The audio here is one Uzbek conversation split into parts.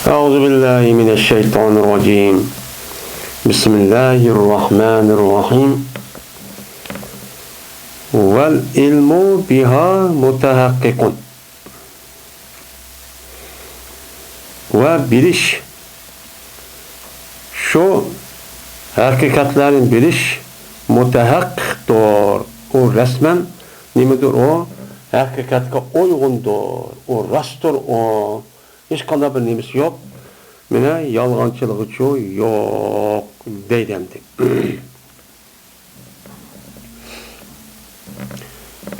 أعوذ بالله من الشيطان الرجيم بسم الله الرحمن الرحيم والعلم بها متحقق ve biliş şu hakikatlerin biliş mutehakkiktir. O resmen nemedir o? Hakikatga uygundur. O rastır o. Hiç qanday bir nemesi yok. Mene yalğançılığı çoğu yok deydemdi.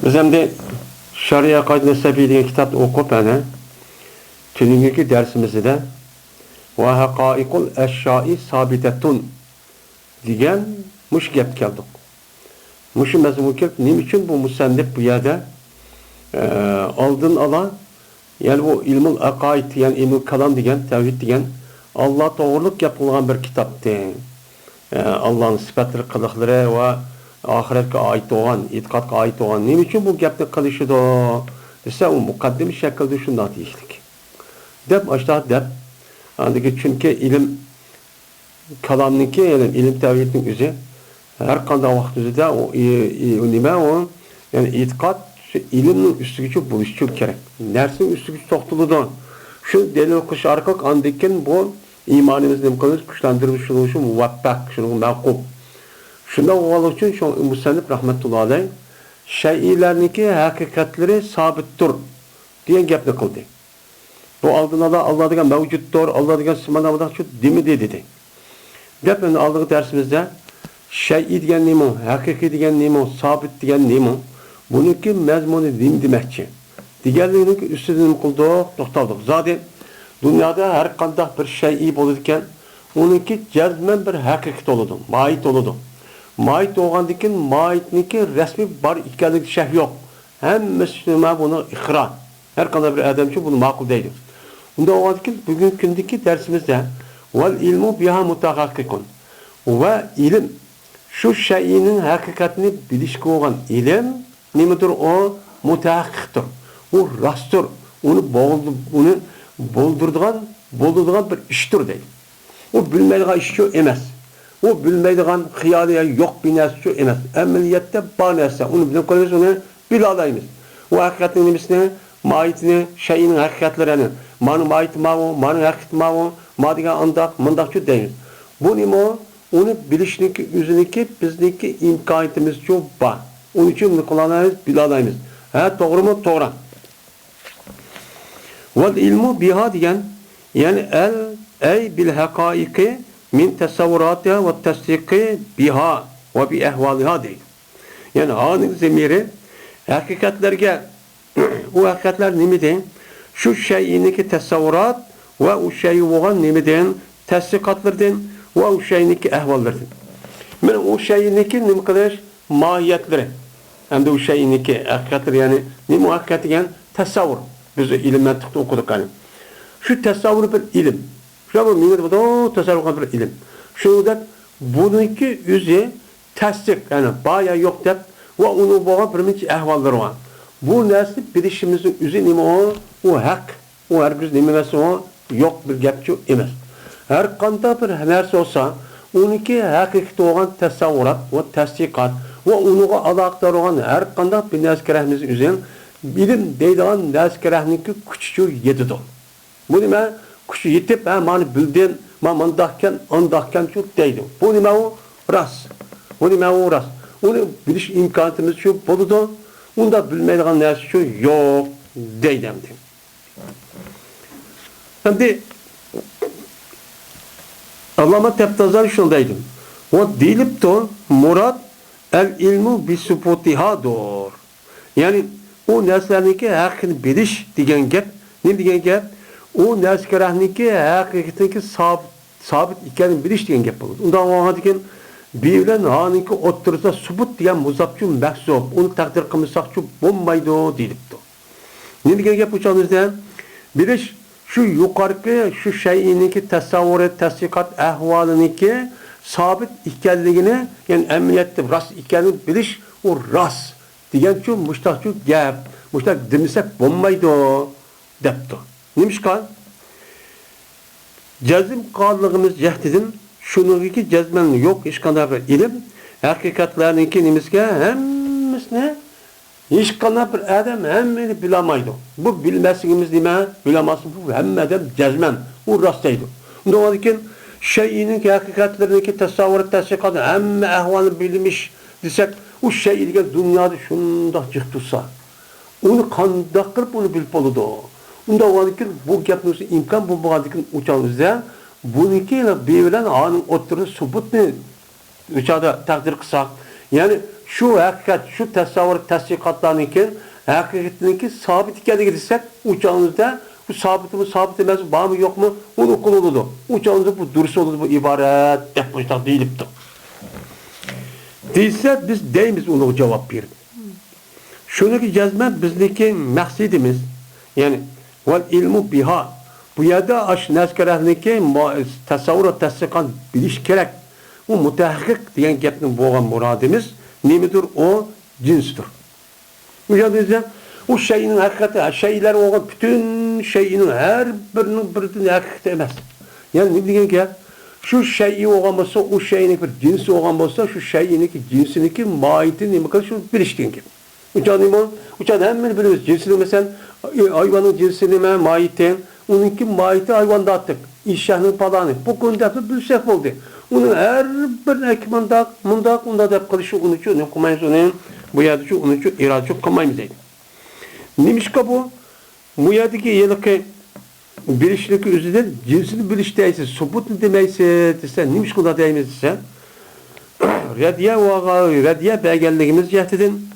Biz hem de Şari'a Kaide Nesebi degan kitapni o'qib ana tününkü dersimizde de ve haqaiqul eşyai sabitetun degan mush gap keldik. Mush mazmun kelib, nima uchun bu musannif bu yerda oldin ala yani bu ilmul aqaid yani ilmul kalam degan tavhid degan Allah to'g'riliq yapılgan bir kitaptı. Allah'ın sifatları, qiliqlari ve ahiretga ait olan, itiqadga ait olan nima uchun bu gapni qilishidi desa, u muqaddim shaklda shunday deyishlik. Deb aşağı deb andaki çünkü ilim kalamniki yani ilim tevhidin üzü her qanday vaqt üzüde o nima o yani itiqad ilimning üstüge buluşup gerek. Nersin üstüge toxtuludu. Şu delil qilish orqali andikin bu imanimizni nimqilish kuchlantirilishi uchun muvaffaq, shuni ma'qul. Shunda o'g'il uchun shu musannif rahmatullohi alayh shay'larniki haqiqatlari sabitdir degan gapni qildi. Bu aldığında Allah degan mevcuttur, Allah degan simanavda şu demedi dedi. Gapning aldığı dersimizde şey degan nima, haqiqiy degan nima, sabit degan nima, buniki mazmuni nim demakchi. Deganlikning üstüne nima qildik, to'xtaldik. Zaten dünyada har qanday bir şey bo'ladi ekan, uniki jazman bir haqiqat bo'ladi, ma'it bo'ladi. Ma'it bo'lgandan ma'itniki rasmiy bar ekanligi şey yok. Hammasi nima buni iqro. Her qanday bir adam için bunu ma'qul deydi. Unda o'g'adiki bugungi kundagi dersimizde vel ilmu biha mutahakkikun ve ilim şu şeyinin hakikatini bilishga bo'lgan ilim nimadir o mutahakkikdir. O rastdır. Onu boldurduğun bir iştir deydi. O bilmeydiğin iş şu emas. O bilmeydiğin hiyaliye yok bir narsa emas. Ameliyette bar narsa. Onu bizim koyuyoruz, onu bilalayımız. O hakikatin nimisini maitini, şeyinin hakikatlerini, manı mait mavu, manı hakikat mavu, madiga andak, mandakçı deyimiz. Bu nimo, onu bilişniki, üzüniki, bizniki imkaniyetimiz çok var. Onun için bunu kullanırız, bilalayımız. Ha, doğru mu? Doğru. Vel ilmu biha diyen, yani ey bil hakaiki min tesavvuratiha ve tasdiki biha ve bi ehvaliha değil. Yani hanın zemiri, hakikatlerge o hakikatler nimidir? Şu şeyiniki tesavvurat ve o şeyi olan nimidir? Tesdikatlardır ve o şeyiniki ehvallardır. Yani o şeyiniki nim kılış mahiyetleri. Hem de o şeyiniki hakikatler yani nim o hakikati yani tesavvur. Biz ilimden okuduk yani. Şu tesavvur bir ilim. Şu bu minnet bu tesavvur bir ilim. Şu da bununki yüzü tasdik yani bayağı yok da ve onu boğa bir minç ehvalları var. Bu nesli bilişimizin üzü nime o hak, o her bir nimesi o yok bir gapçı emas. Her qanday bir narsa olsa, onunki haqiqat olan tasavvurat ve tasdiqat ve onuga alaqadar olan her qanday bir naskerahimizin üzü bilim deydigan naskerahninki kuchi yetidi. Bu nima? Kuchi yetib, mani bildin, mandahkan, andahkan şu deydi. Bu nima o? Ras. Bu nima o ras. Onu biliş imkaniyetimiz şu boludu. Onda bilmeydiğin neresi şu yok deydemdi. Şimdi Allama Tebtazari şundaydım. O dilip de murat el ilmu bi subutihadır. Yani o nerselerinki hakkını biliş diyen gap, ne diyen gap? O nerselerinki hakikatindeki sabit iken biliş diyen gap olur. Ondan o hadikin bilen haniki otursa subut diyen muzapçı mehsub, onu takdir kılmışsakçı bombaydı deyilipti. Ne diyen gap uçağımızda? Biliş şu yukarıki şu şeyiniki tesavvur, tasdikat, ehvalıniki sabit ikenliğini yani emniyette rast ikenliğini biliş o rast diyen şu müştakçı gap, müştak demişsek bombaydı depti. Neymiş kan? Cazim qanlığımız cehdidin şununki cezmen yok hiç kadar bir ilim hakikatlarınki nimizge hemmisine hiç kadar bir adam hemmini bilamaydı. Bu bilmesiniz nime bilamasın bu hemmeden cezmen o rastaydı. Doğruken şeyinin hakikatlarınki tasavvur tasdikat hemme ahvanı bilmiş desek o şey ilgili dünyada şunda çıktıysa onu kandak kırıp onu bilip oldu. Onda varken bu yapması imkan bu varken uçağımızda bununkiyle birbirinden anın oturup subut ne uçağda takdir kısak. Yani şu hakikat, şu tasavvur tasdikatlarınki hakikatinki sabit iken girsek uçağımızda bu sabit mi sabit demez var mı yok mu onu kullanıldı. Uçağımızda bu dursa olur bu ibaret yapmışlar değilipti. Değilse biz deyimiz onu cevap verir. Şununki cezme bizdeki maksidimiz yani vel ilmu biha bu yada aş neskerehniki tasavvur tasdikat biliş gerek. O mutahakkik diyen gepnin boğan muradimiz nemidir? O cinstir. Bu yada o şeyinin hakikati, şeyler olan bütün şeyinin her birinin hakikati emez. Yani ne diyeyim ki şu şeyi olan olsa, o şeyin bir cinsi olan olsa, şu şeyin cinsiniki maiti nemi kadar şu biliştiğin gibi. Uçağın hemen biliyoruz. Cinsini mesela hayvanın cinsini maiti, onunki maiti hayvanda attık. İşyahının palanı. Bu konuda bir şey oldu. Onun her bir ekmandak, mundak, onda da kılışı unucu, ne kumayız onun, bu yadıcı unucu, iracı kumayımız eydi. Nimişka bu yadaki yılıkı bilişlik üzerinde cinsini bilişteyse, subut ne demeyse, dese, nimişka da deyimiz dese, rediye belgelliğimiz cehdedin,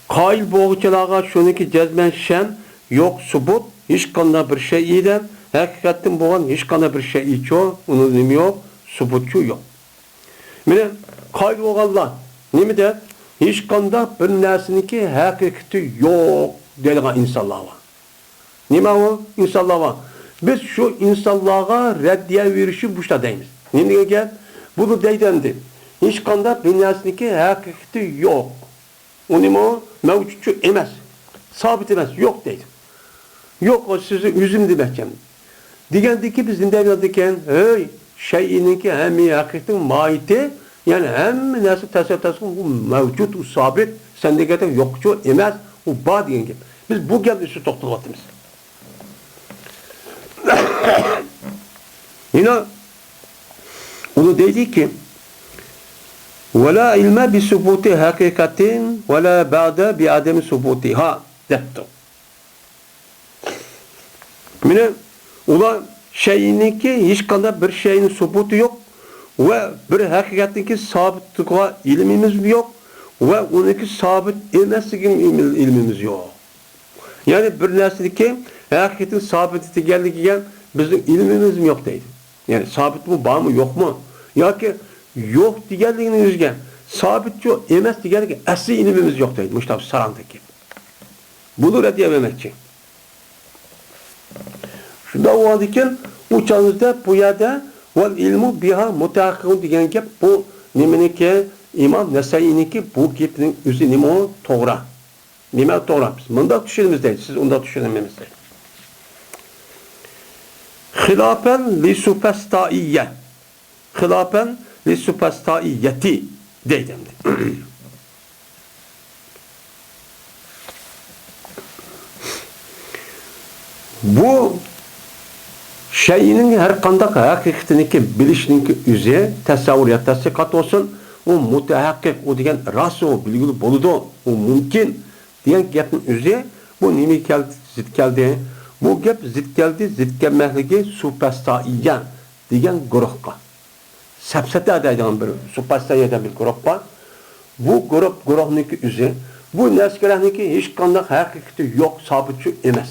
Kail boğuçalağa şununki cezmen şen yok subut hiç kanına bir şey iyiden hakikatin boğan hiç kanına bir şey iyi çok onun yok subutçu yok. Mine kail boğallar ne der hiç kanında bir nesiniki hakikati yok dediğin insanlar var. Ne o insanlar var. Biz şu insanlığa reddiye verişi bu işte deyimiz. Ne diye gel bunu deydendi. Hiç kanında bir nesiniki hakikati yok. Onu mevcutçu emez. Sabit emez. Yok deydim. Yok o sizi üzüm demekçem. Digendeki biz indevladıyken şeyininki hem hakikin maiti yani hem nasıl tasavvuf bu mevcut o sabit sendeki yokçu emez. O bağ diyen gibi. Biz bu geldi şu toplavatımız. Yine onu dedi ki وَلَا عِلْمَ بِسُبُوتِ حَقِيقَةٍ وَلَا بَعْدَ بِعَدَمِ سُبُوتِهَا depti. Mine ula şeyinki hiç kadar bir şeyin subutu yok ve bir hakikatinki sabitliğe ilmimiz yok ve onunki sabit emesikin ilmimiz yok. Yani bir nesildeki hakikatin sabitliği geldiğinden bizim ilmimiz mi yok değil. Yani sabit mi var mı yok mu? Ya ki yok diğerliğinin yüzgen sabit yok emez diğerliği asli ilmimiz yok değil. Mustafa Saran'daki. Bunu reddiyememek için. Şurada o adıkken uçağınızda bu yerde vel ilmu biha mutahakkikun diyen ki bu nimeniki İmam Nesai'ninki bu gipinin üzü nime o doğru. Nime doğru. Bunda düşünümüz değil. Siz onda düşünmemiz değil. Hilafen li supestaiyye. Hilafen li supestaiyyeti deydim. Bu şeyinin her kandak hakikatiniki bilişinki üzeri tasavvur tasdikat olsun o mutahakkik o diyen rast o bilgili boludu o mümkün diyen gapın üzeri bu nimi geldi zit geldi bu gap zit geldi zit gelmehligi supestaiyye diyen grupka sapsata adaydan bir supestaiyye bir grupka bu grupniki üzeri bu neskeleniki hiç kandak hakikati yok sabitçi emez.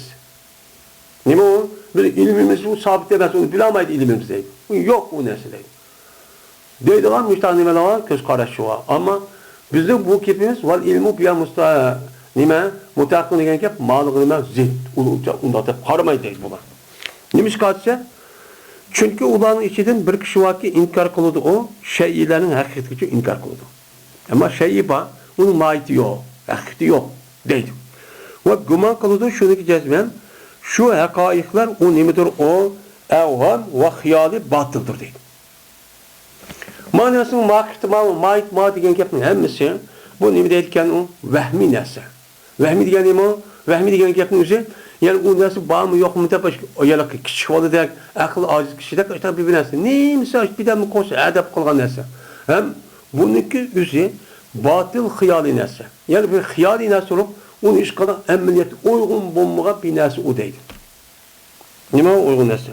Ne o? Böyle ilmimiz bu sabit demez, onu bilemeyiz ilmimiz değil. Yok o nesne değil. Deydi lan müstahnimeler var, göz kardeşi var. Ama bizim bu kipimiz var ilmu biya mutahakkın degen kip, mağlıqına zid. Onda da karamayı değil bunlar. Neymiş kaçsa? Çünkü ulanın içinden bir kişi var ki inkar kılıdı o, şeyilerin hakikati için inkar kılıdı. Ama şeyi var, onun maiti yok, hakikati yok, deydi. Ve güman kılıdı şunu ki cezmen, şu hakaikler o nemidir o evham ve hiyali batıldır deydi. Manasının ma degan gapning hammasi bu nima deyotgan u vahmiy narsa. Vahmiy degan nima? Vahmiy degan gapning o'zi, ya'ni u narsa bormi yo'qmi deb yana kichik boladek, aql ojiz kishidek aytib bir narsa. Nimasi bidan qo'sh adab qilgan narsa. Ham buniki o'zi batil xiyoli narsa. Ya'ni bir xiyoli narsa bo'lib, uni hech qanday amaliyat uyg'un bo'lmagan bir narsa u deydi. Nima uyg'un narsa?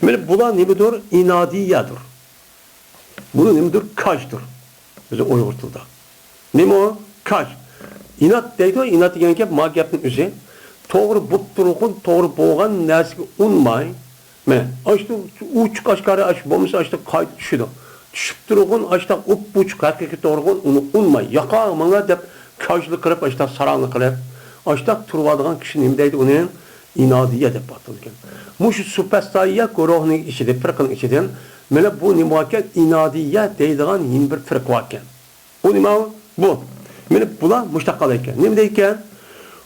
Mana bular nimadir? İnadiyadır. Bunu nimadir? Kajdır. Bize Uyghur tilida. Nima o? Kaj. İnat deydi o, inat degan gap ma gapning o'zi. To'g'ri bo'lib turgan, to'g'ri bo'lgan narsaga unmay, mana ashtu uch qashqari ash bo'lmasa ashtu qayt tushidi. Tushib turgan ashtu uch haqiqiy to'g'ri uni unmay, yaqa mana deb kajlik qilib ashtu saranglik qilib, ashtu turadigan kishi nima deydi uni? İnadiya deb atalgan. Mushu superstariya guruhning ichida, firqaning ichidan mana bu nima ekan? İnadiya deydigan yeni bir firqa ekan. Bu nima bu? Mana bular mushtaqal ekan. Nima deykan?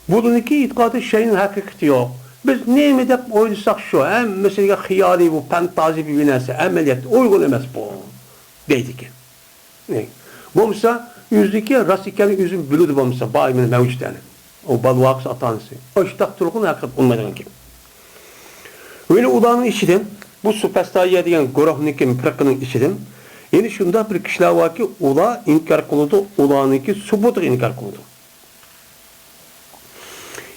Buniki itiqadi şeyin haqiqati yo'q. Biz nima deb o'ylasak shu, hammasiga xiyoliy bu fantazi bir narsa, amaliyat uyg'un emas bu. Deydi ekan. Bo'lmasa, yüzdeki rast ekanini o'zim biladi bo'lmasa, boymin mavjudani. O balvaqs atansı. O iştaq turğun haqiqat olmaydigan gap. Öyle ularning ichidan bu superstariya degan guruhniki firqaning ichidan ya'ni shunda bir kishilar borki, ular inkor qiladi, ularniki subutni inkor qiladi.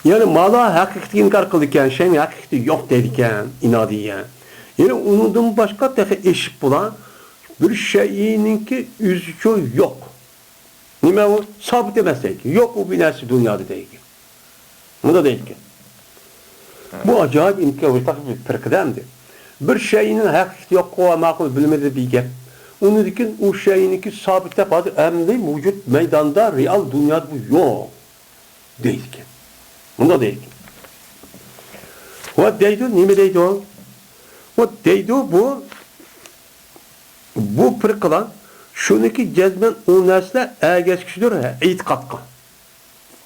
Yani mala haqiqatni inkor qildi ekan, şeyin haqiqati yo'q deydi ekan, inodiya. Yani undan boshqa tefe eshib bulan bir şeyinki üzücü yo'q. Nima o? Sabit emas deydi. Yo'q u bir narsa dunyoda deydi. Bunda deydi ki. Bu acayip imkan bir firqadandir. Bir şeyinin haqiqati yo'q va ma'qul bilmedi bir gap. Unikin o şeyinki sabit deb hozir amaliy mavjud maydonda real dunyoda bu yo'q deydi ki. Bunda deydi. Va deydi, nima deydi o? Va deydi bu firqalar şuniki cezmen o nesle ergeçkişidir itiqatqa.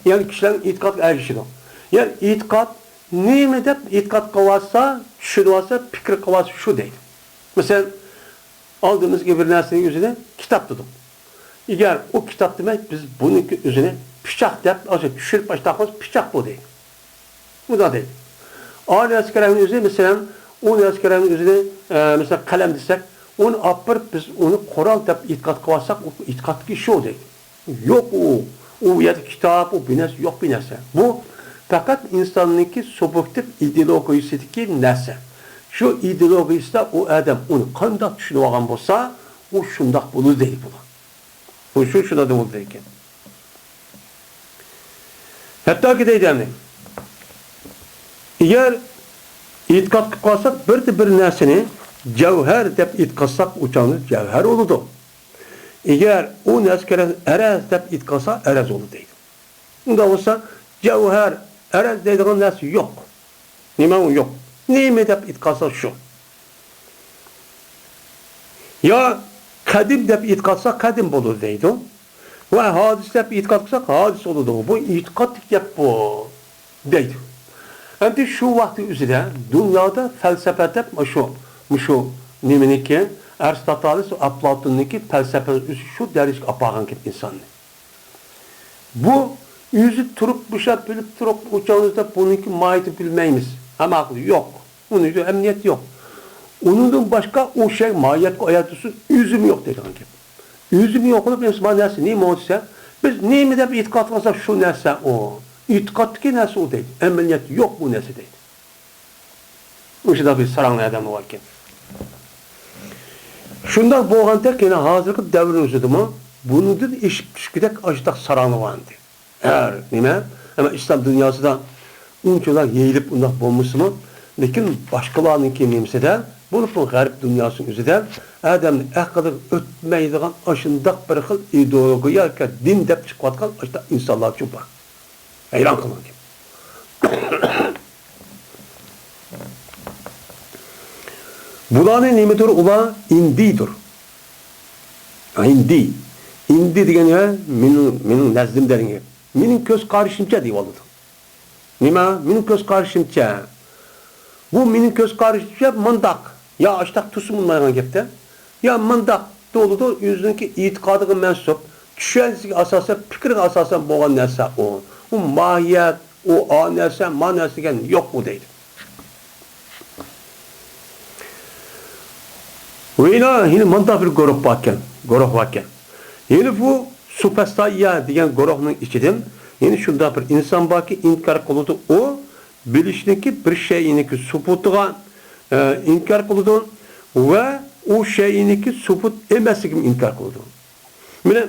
Yani kişilerin itiqat ergeçkişidir. Yani itiqat neymi deb itiqat qilsa, tushunsa, fikr qilsa şu deydi. Mesela aldığımız gibi bir nesnenin üzerine kitap dedik. Eğer o kitap demek biz bunun üzerine piçak deb, düşürüp başlayacağız piçak bu deydi. Bu da deydi. Aynı askerin üzerine mesela o askerin üzerine mesela kalem desek onu apırıp biz onu koral deb itiqat qilsak, o itiqatki şu deydi. Yok o ya da kitap, o bir narsa, yok bir narsa. Bu fakat insanınki subjektif ideologiyasındaki narsa. Şu ideologiyasida o adam onu qanday tushunib olgan bo'lsa, o shundoq bo'ladi deydi bu. Bu shunda da bo'ladi ekan. Hattoki deydi hamda. Eğer itiqat qilib qolsak, bir narsani cevher deb itqasak uçanı cevher oludu. Eğer o naskere erez deb itqasa erez olu deydi. Bunda olsa cevher erez deydiğin narsa yok. Nima o yok. Neymi deb itqasa şu. Ya kadim deb itqasa kadim olur deydi. Ve hadis deb itqatsa hadis oludu. Bu itiqatlik yap bu deydi. Hem şu vakti üzere dünyada felsefe deb şu nimeniki Aristoteles Aflatun'niki felsefe şu derece apagan gibi insan. Bu yüzü turup buşat bilip turup uçağınızda bununki mahiyeti bilmeyimiz. Ama aklı yok. Bunun yüzü emniyet yok. Onun başka o şey mahiyet koyatısı yüzüm yok dedi gibi. Yüzüm yok olup Müslüman neresi neyim olsa biz neyimi de bir itikat varsa şu neresi o. İtikattaki neresi o değil. Emniyet yok bu neresi değil. O şey da bir saranglı adam varken. Şundan boğan tek yine hazırlık devrini üzüdümü, bunu da iş pişkidek açıdak saranglı vardı. Eğer nime? Ama İslam dünyası da unçular yeyilip bundan bulmuş mu? Lakin başkalarının kimliğimse de, bunu bu garip dünyasının üzüden, adamın kadar ötmeydiğen aşındak bir kıl ideologiya, din dep çıkvatkan açıdak insanlar için var. Hayran kılın gibi. Bulanın nimidir? Ula indidir. İndi. İndi degen ya, benim nezdim derin gibi. Benim köz karşımca deyip oldu. Nima? Benim köz karşımca. Bu mening ko'z qarashim mındaq. Ya aştaq tusum olmayan gapda. Ya mındaq doludu o'zining e'tiqodiga mansub, tushunchasiga asosan, fikriga asosan bo'lgan narsa o. U mohiyat, o narsa, ma narsa degan yo'q u deydi. Veyna yine mındaq bir guruh bor ekan. Yine bu superstayya degan guruhning ichidan yine shunda bir inson borki inkor qiladi o bilishniki bir shayniki subutiga inkor qiladi va o shayniki subut emasligini inkor qiladi. Mana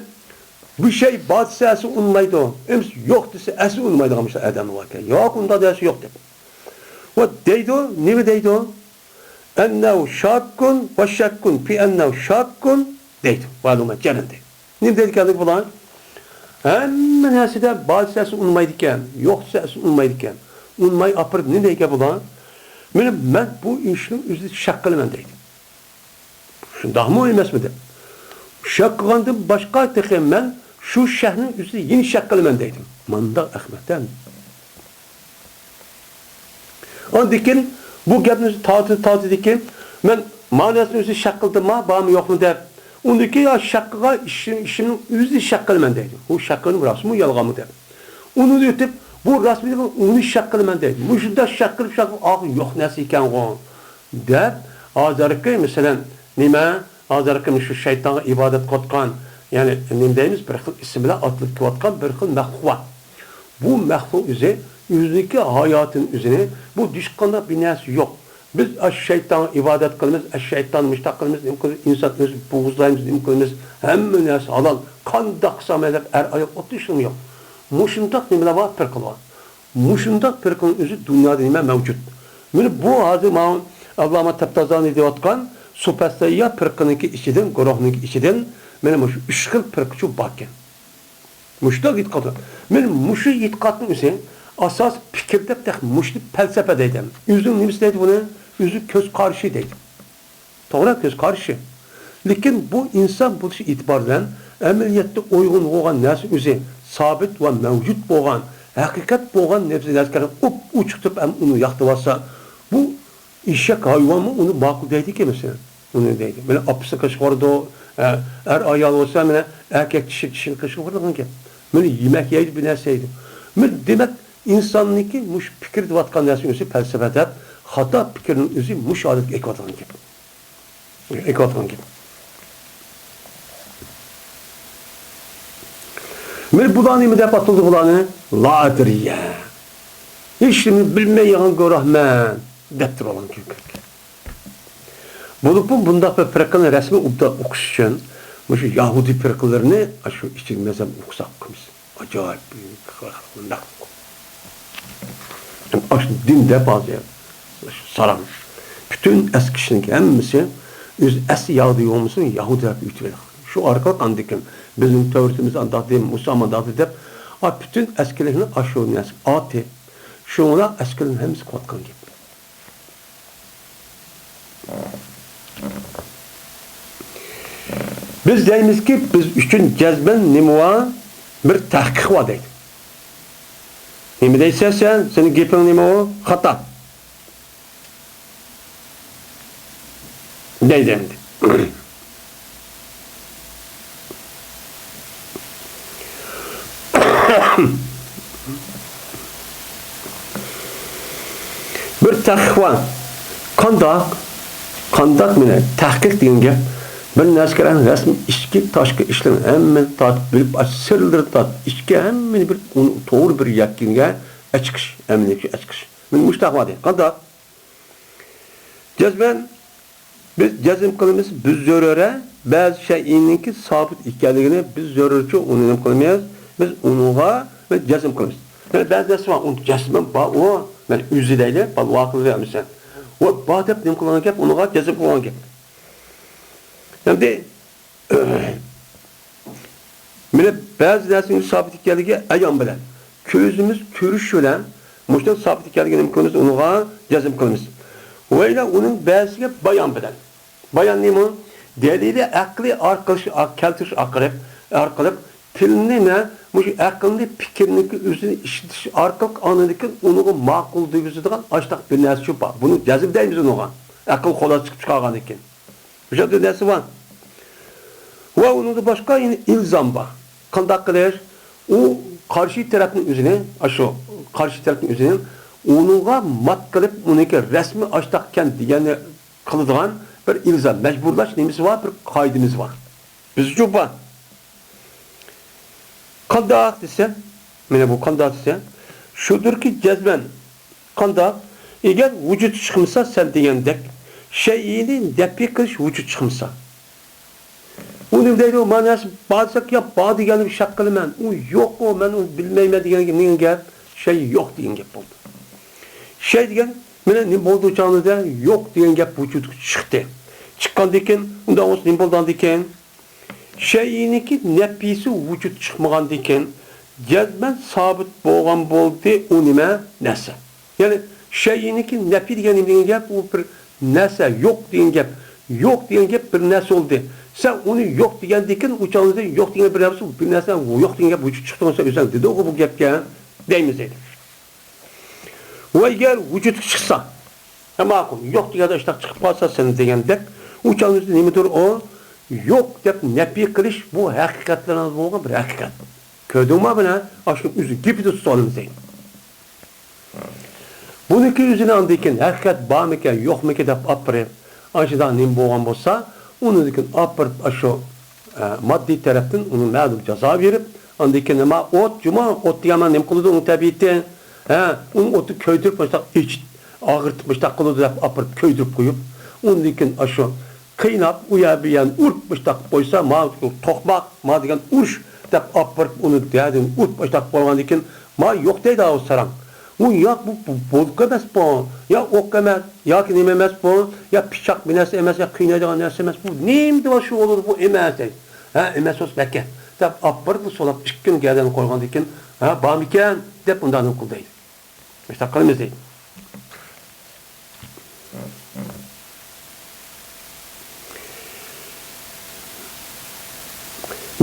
bu şey batsası unmaydı. Ems yok dese asli unmaydı gamışlar adam var ki. Yok unda dese yok deb. Ve deydi, ne deydi? Ennehu şakkun ve şakkun fi ennehu şakkun deydi. Maluma canındı. Ne dedi ki bulan? Hemen neside batsası unmaydı iken, yok sesi unmaydı iken. Unmay apırıp ne deydi ki bulan? Ben bu işin üzeri şakkalı ben deydi. Şundak mı olmaz mı de? Şakkılandım başka tekemmen şu şehrin üzeri yeni şakkalı ben deydim. Mandak Ahmet'ten. Onun dikin bu gapni tatı dikin ben manasını üzeri şakkıldım mı bağımı yok mu der. Ondaki ya şakkıga işimin üzeri şakkalı ben deydim. O şakkının rasmı yalgamı der. Onu diyor bu rasmı onu şakkalı ben deydim. Bu şunda şakkılı yok nasıl iken o der. Azarıkı mesela nime azarıkı şu şeytana ibadet kotkan yani ne deyimiz bir xil isimle atılıp kotkan bir xil mehva. Bu mehva üzeri yüzdeki hayatın üzerine bu düşkanda bir nesi yok. Biz şeytana ibadet kılımız, şeytan müştak kılımız, insan öz buğuzlarımız, imkanımız, hem nesi halal, kan daksam edip ayak otuşum yok. Muşundak nimele var perkıl var. Muşundak perkılın üzeri dünyada nime mevcut. Bu hazır Allah'ıma teptazan ediyorken Supestayya pırkınınki içiden, guruhnunki içiden benim şu üç xil pırkıcı bakken. Muşda itqadı. Men muşu itqatın üzerine asas fikirde muşlu felsefe deydim. Yüzün nimesi deydi bunu? Yüzü köz karşı deydi. Doğru köz karşı. Lakin bu insan bu itibarla ameliyatda uygun olan nesi üzerine sabit ve mevcut olan, hakikat olan nefsi neskarın uçutup onu yaktıvarsa bu İşek hayvan mı onu makul deydi ki mesela. Onu deydi. Böyle apısı kışkırdı o. Ayal olsa böyle erkek kişinin kışkırdı ki. Böyle yemek yeydi bir nerseydi. Böyle demek insanın ki muş fikir vatkan nersin üzü felsefede hata fikirinin üzü muş adet ekvatan gibi. Ekvatan gibi. Böyle bulanı mı dep atıldı bulanı? La adriye. Hiç bilmeyen görahmen. Deptir olan kökük. Bulup bunda bir pırkının resmi okuş için şu Yahudi pırkılarını şu içi mezem okusak kımız. Acayip büyük. Aş din de bazı saran. Bütün eski kişinin hemmisi eski Yahudi olmuşsun Yahudi hep ütüledik. Şu arka kandikim bizim tevritimizi anlattığım Musa anlattı dep bütün eskilerini aşıyor nesk. Ati. Şuna eskilerin hepsi kotkan gibi. Biz deyimiz ki biz üçün cezben nimuva bir tahkik var deydi. Nimi deysen sen, senin gepin nimuva hata. Deydi. Bir tahkik var. Kandak mı ne? Tahkik deyin gep. Bir neskeran resmi içki taşkı işlerin hemen tatip bilip sırıldır içki hemen bir doğru bir yakınga açıkış. Emniyetçi açıkış. Ben müştak değil. Kandak. Cezben biz cezim kılımız biz zöröre bazı şeyininki sabit ikenligini biz zörörçü onu kılmayız. Biz onuğa ve cezim kılımız. Yani bazı ders var. Onun cezmen o ben üzüdeyle bal vakılı vermişsen. O badep nim kullanan gap onuğa cezim kullanan gap. Şimdi böyle bazı dersinin sabit ikenligi ayan bilen. Közümüz körüş bilen muştan sabit ikenligini imkanımız onuğa cezim kılımız. Öyle onun bazısı bayan bilen. Bayan neymi? Delili akli arkadaşı keltiş akarıp tilni ne? Bu aqlni, fikrni o'zini ishitish orqali anadiki uni ma'qul degizadigan ashtaq bir narsa shu bor. Buni jazm deymiz unga. Aql qo'lga chiqib chiqargan ekan. Bu yerda narsa bor. Va unda boshqa ilzam bor. Qanday qilish? U qarshi tarafning o'zini, shu qarshi tarafning o'zini unga mat qilib, uniki rasmiy ashtaqkan degani qiladigan bir ilzam, majburlash nemisi bor, bir qoidamiz bor. Biz shu bor. Qanday desa, mana bu qanday desa, shudurki jazman qanday agar vujud chiqmasa sen degandek shay'ini dafi qilish vujud chiqmasa. Uni deydi o ma'nosi ba'zak ya ba deganim shaq qilaman. U yo'q o men uni bilmayman degan gap shay yo'q degan gap bo'ldi. Shay degan mana nima bo'ldi o'chog'ida yo'q degan gap vujudga chiqdi. Chiqqandan keyin unda o'z nima bo'lgan ekan? Shay'iniki nafisi vujud chiqmagandan keyin jazman sabit bo'lgan bo'ldi u nima narsa. Ya'ni shay'iniki nafi degan gap u bir narsa yo'q degan gap. Yo'q degan gap bir narsa bo'ldi. Sen uni yo'q degandan keyin o'chog'ida yo'q degan bir narsa bir narsa yo'q degan gap vujud chiqdi bo'lsa o'zing dedi bu gapga deymiz edi. Va agar vujud chiqsa, ma'qul yo'q deganda ishtaq chiqib qolsa sen degandek o'chog'ida nimadir o yo'q deb nafi qilish bu haqiqatlardan bo'lgan bir haqiqat. Ko'rdingmi buni? Shu o'zi gapida tutolamiz deydi. Buniki o'zini andikin haqiqat bormikan, yo'qmikan deb olib anshidan nima bo'lgan bo'lsa, unikin olib shu moddiy tarafdan uni ma'lum jazo berib, andikin nima juma degan nima qiladi uni tabiiyda, uni o'tni ko'ydirib qo'ysa, og'irtib qiladi deb olib ko'ydirib qo'yib, unikin shu qiynab uyabiyan urib boshlab qo'ysa, to'qmoq ma degan urush deb olib uni dadin urib boshlab qo'ygandan keyin ma yo'q deydi o sarang. U yo'q bu bo'lib emas bu, yo o'q emas, yoki nima emas bu, yo pichoq binasi emas, yo qiynaydigan narsa emas bu. Nima shu olur bu emas deydi. Emas o'z bakka. Deb olib bu solab 2 kun gadan qo'ygandan keyin, bormikan deb undan o'qil deydi. Boshlab qilamiz deydi.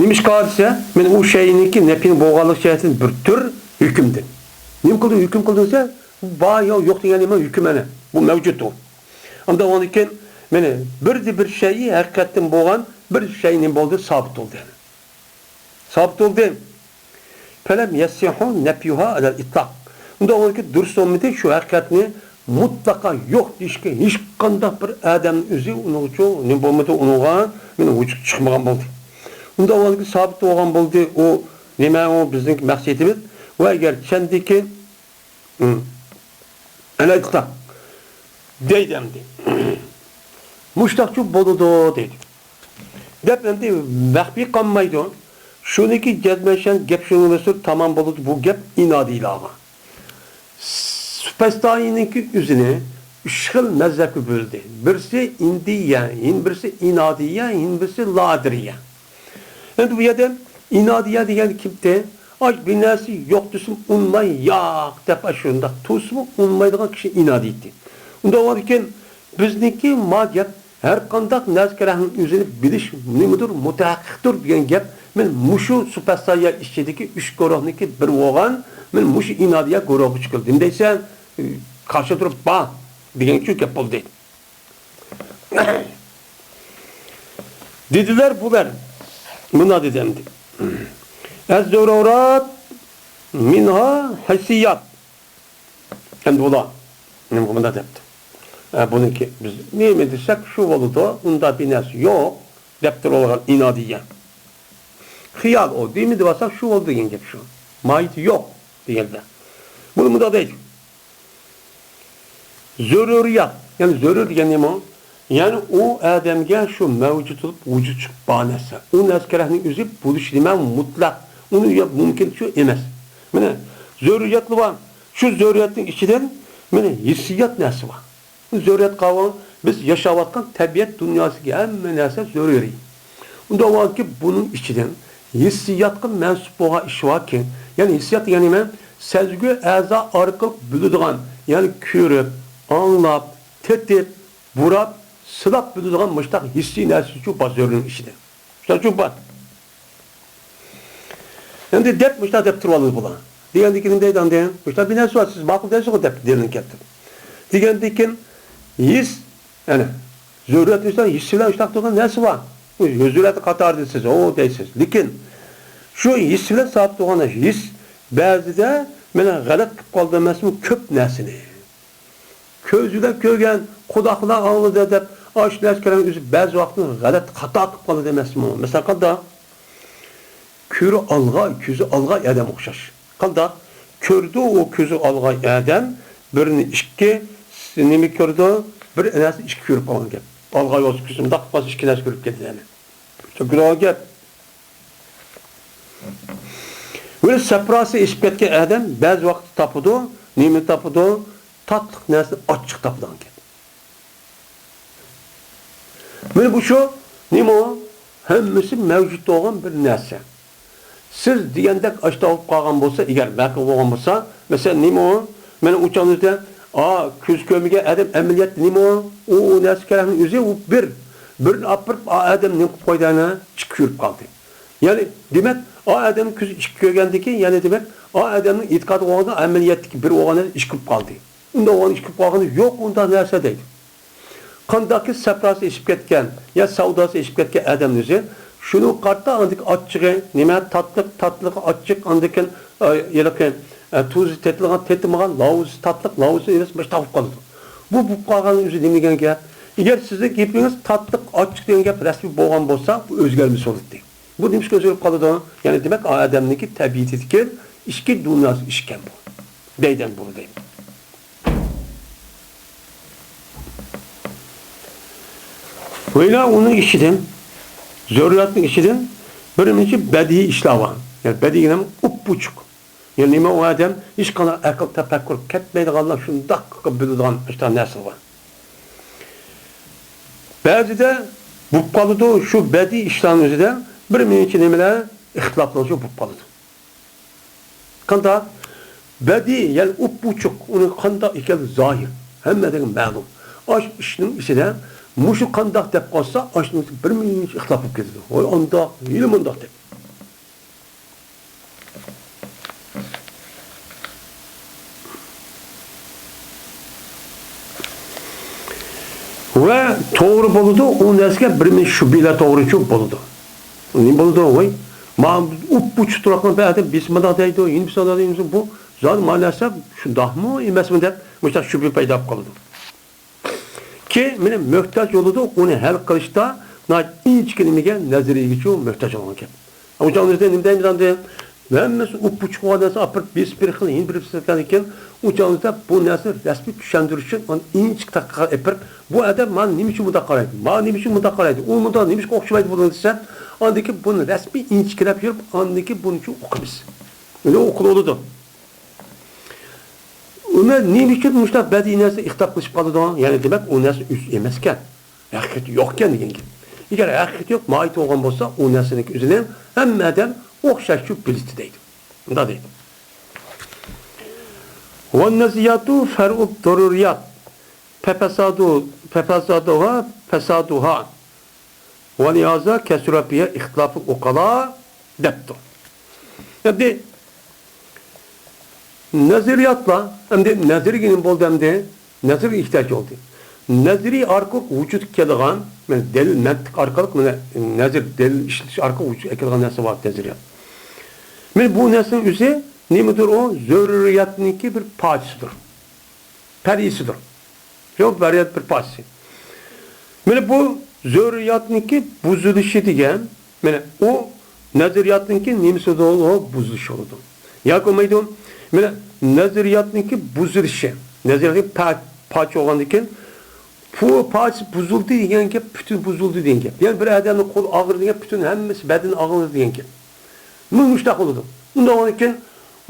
Nimish qadisa, men u shayniki nafin bo'lganlik jihatdan bir tur hukmdir. Nima qildi hukm qildingsa, ba yo'q degan nima hukm ana. Bu mavjud u. Unda ondan keyin meni bir shayi haqiqatdan bo'lgan bir shay nima bo'ldi, sabit bo'ldi. Sabit bo'ldi. Falam yasihu nafyuha ala itlaq. Unda ondan keyin durust olmaydi shu haqiqatni mutlaqo yo'q deyishga hech qanday bir odam o'zi uni uchun nima bo'lmadi, unga meni vujud chiqmagan bo'ldi. Unda oldiki sabit bo'lgan bo'ldi o nima o bizning maqsadimiz va agar chandiki ana itlaq deydi endi mushtaqchi bo'ladi deydi. Deb endi maxfiy qolmaydi. Shuniki jazmashan gap shunga tamam bo'ladi bu gap inodiylarga. Supastayiniki o'zini 3 xil mazhabga bo'ldi. Birisi indiya, birisi inodiya, birisi ladiriya. Endi bu yerda inodiya degan kimda bir narsa yo'q desam unmay yo'q deb shunda tusmi unmaydigan kishi inodiydi. Unda o'rkin bizniki mag'ab har qanday nazkarahning o'zini bilish nimadir mutahaqqiqdir degan gap men mushu supastaya ichidagi 3 guruhniki bir bo'lgan men mushu inodiya guruhiga chiqildim deysan qarshi turib ba degan shu gap bo'ldi. Dediler bular buna dedimdi. Ez-zururat minha hissiyat. Hem de ola. Buna depti. Bununki biz neyme desek şu oldu, unda bir narsa yok. Deptir olarak inadiye. Hıyal o değil mi de basak şu oldu degan gap şu. Mayit yok deyildi. Bunu da değil. Zururiyat. Yani zurur degan nima? Yani o adamga şu mevcut olup vücut çıkbanesi. O neskerahning özü buluş nima mutlak. Onu yap mümkün şu emas. Mana zurriyatlı var. Şu zurriyatning ichidan mana hissiyat narsa var. Bu zurriyat qavan biz yaşayotgan tabiat dunyosiga hamma narsa zururiy. Unda varki bunun ichidan hissiyatga mansub bo'lgan ish borki, ya'ni hissiyat degani nima? Sezgi a'zo orqali biladigan, ya'ni ko'rib, anglab, tetib, burab sılap bildiğin müştak hissi nersi şu bazörünün içinde. Şu bak. Endi dep muşta dep turib bular. Degandikin deydi andi. Muşta bir narsa var siz ma'qul deysiz dep derinin ketdi. Degandikin his yani zürriyet insan hissi bilan ushlab turgan narsa bor. Bu zürriyeti qatorida siz o deysiz. Lekin shu his bilan sahib turgan his ba'zida mana g'alat qilib qoldi emasmi ko'p narsani. Ko'zida ko'rgan, quloqlar angladi deb osh narsalarni o'zi ba'zi vaqtda g'alat xato qilib qoldi emasmi? Masalan, qanda ko'ri ko'zi olg'ay odam o'xshash. Qanda ko'rdi o ko'zi olg'ay odam birini ikki nima ko'rdi? Bir narsa ikki ko'rib qolgan gap. Olg'ay o'z ko'zim daqpas ikki narsa ko'rib ketdi yani. Çok güzel gap. Böyle saprası eşip ketken adam bazı vakit tapıdı, nimi tapıdı, tatlı nesli açık tapıdan gap. Böyle bu şu, nimi o? Hemmisi mevcut olan bir nesli. Siz diyendek açta olup kalgan bolsa, eğer belki olgan bolsa, mesela nimi o? Benim uçağınızda, köz kömüge adam ameliyat nimi o? O nesli kelamin özü, o bir apırıp adam ne koydağına çıkıp kaldı. Yani demek o adamın közü çıkıyorgendeki yani demek o adamın itikadı oğlanı ameliyattaki bir oğlanı çıkıp kaldı. Onda oğlanı çıkıp kaldı yok onda nerse değil. Kandaki saprası eşip ketken ya savdası eşip ketken adam özü şunu kartta andık açığı nime tatlık açık andıkken yelken tuzu tetliğen tatlık lavuzu eres baş tavuk kaldı. Bu kalganın özü demegen ki eğer sizin gepiniz tatlık açık degan gap resmi bo'lgan bo'lsa, bu o'zgarmish bo'ladi. Bu demiş ki o'zgarib qoladi. Yani demek odamniki tabiatidagi ichki dunyosi ishkan bu. Deydan bu deyim. Böyle onun işidan, zurriyatning işidan birinchi badiiy ishlar bor. Yani badiiy ham uppuchuk. Yani nima o adam hech qanday aql tafakkur ketmaydiganlar shundoq qilib biladigan ishlar narsa bor. Ba'zida bu qoladi şu badiiy ishlarning o'zida bir minchi nimalar ixtiloflanishib bo'lib qoladi. Qanda badiiy yani uppuchuk uni qanday ekani zohir, hammaga ma'lum. Osh ishning ichida mushu qandoq deb qolsa, oshning bir minchi ixtilof bo'lib ketadi. Voy unda, ilm unda deb. Ve doğru buludu, o nesge birinin şübhiyle doğru çok buludu. Ne buludu o? Ma uppuç turaklı bir adam bismillah deydi, yeni bir sada deydi, bu zaten maalesef şu dahmı imesmi de müştak şübhi peyda kaldı. Ki benim mühtaç oludu, onu hal kılışta inç kelimeye nazire geçiyor, mühtaç olan ki. Ama canınızda nimden ben uppuç kovadansa apırt bir xil, yeni bir sıkıntı uçağınızda bu nesir resmi düşendirişin onu inç takka yapıp bu adam man nimişi mutakkaraydı. Man nimişi mutakkaraydı. O muda nimiş kokşumaydı bunu desen andaki bunu resmi inç kirap yapıp andaki bunun için okumuş. Öyle okul oldu. Ona nimişi müştak bedi inerse ihtap kılışıp kaldı da yani demek o nesir üst emezken hakikati yokken deyen gibi. Eğer hakikati yok maayet olgan olsa o nesirlik üzerine hem adam okşaşıp bilistideydi. Da değil. وَالنَّزِيَاتُ فَرْعُ الضَّرُورِيَاتِ فَفَسَادُهَا فَسَادُهَا وَلِهَذَا كَسُرَ بِهَا اِخْتِلَافُ الْاُقَلَاءِ deptu. Yani naziriyatla hem de nazirinin bol demde nazir ihtiyaç oldu. Naziri arkalık vücut kelgan yani delil mantık arkalık nazir delil işleş arkalık vücut kelgan nasıl var naziriyat. Yani bu nasıl üzeri nedir o? Zürriyatınki bir parçasıdır. Perisidir. Yok veriyat bir parçası. Yani bu zürriyatınki buzuluşu diyen, yani o naziriyatınki nemisi de o buzuluş oldu. Ya komaydı yani naziriyatınki buzuluşu. Naziriyatınki parça olan diken, bu parça buzuldu diyen ki bütün buzuldu diyen ki. Yani bir adamın kolu ağır diyen bütün hemmesi beden ağır diyen ki. Bu müştak oldu. Bunda olan iken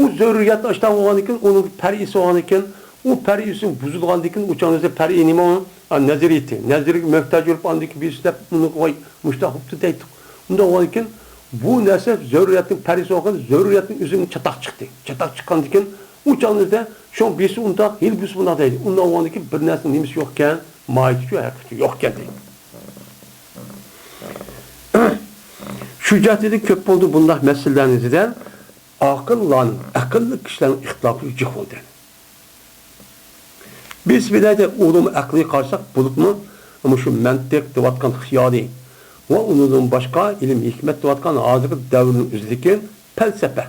o zürriyat açtan olan iken onun perisi olan iken o perisin buzulgan iken uçağınızda peri inimi onun naziriyeti. Naziriyeti mühtaç olup andaki bir step bunu koy müştak oldu deydik. Bunda olan iken bu nesef zürriyatin perisi olan zürriyatin üzerine çatak çıktı. Çatak çıkan iken uçağınızda şu an birisi onda hil birisi bunda değil. Bunda olan iken bir nesef nimisi yokken maiti yokken değil. Şu caddede köp oldu bunlar meselelerinizden. akıllı kişilerin ihtilafı cık oldu. Biz bile de ulum aklı karşısak bulup mu? Ama şu mentek devatkan hıyari ve onun başka ilim hikmet devatkan hazır devrinin üzerindeki felsefe.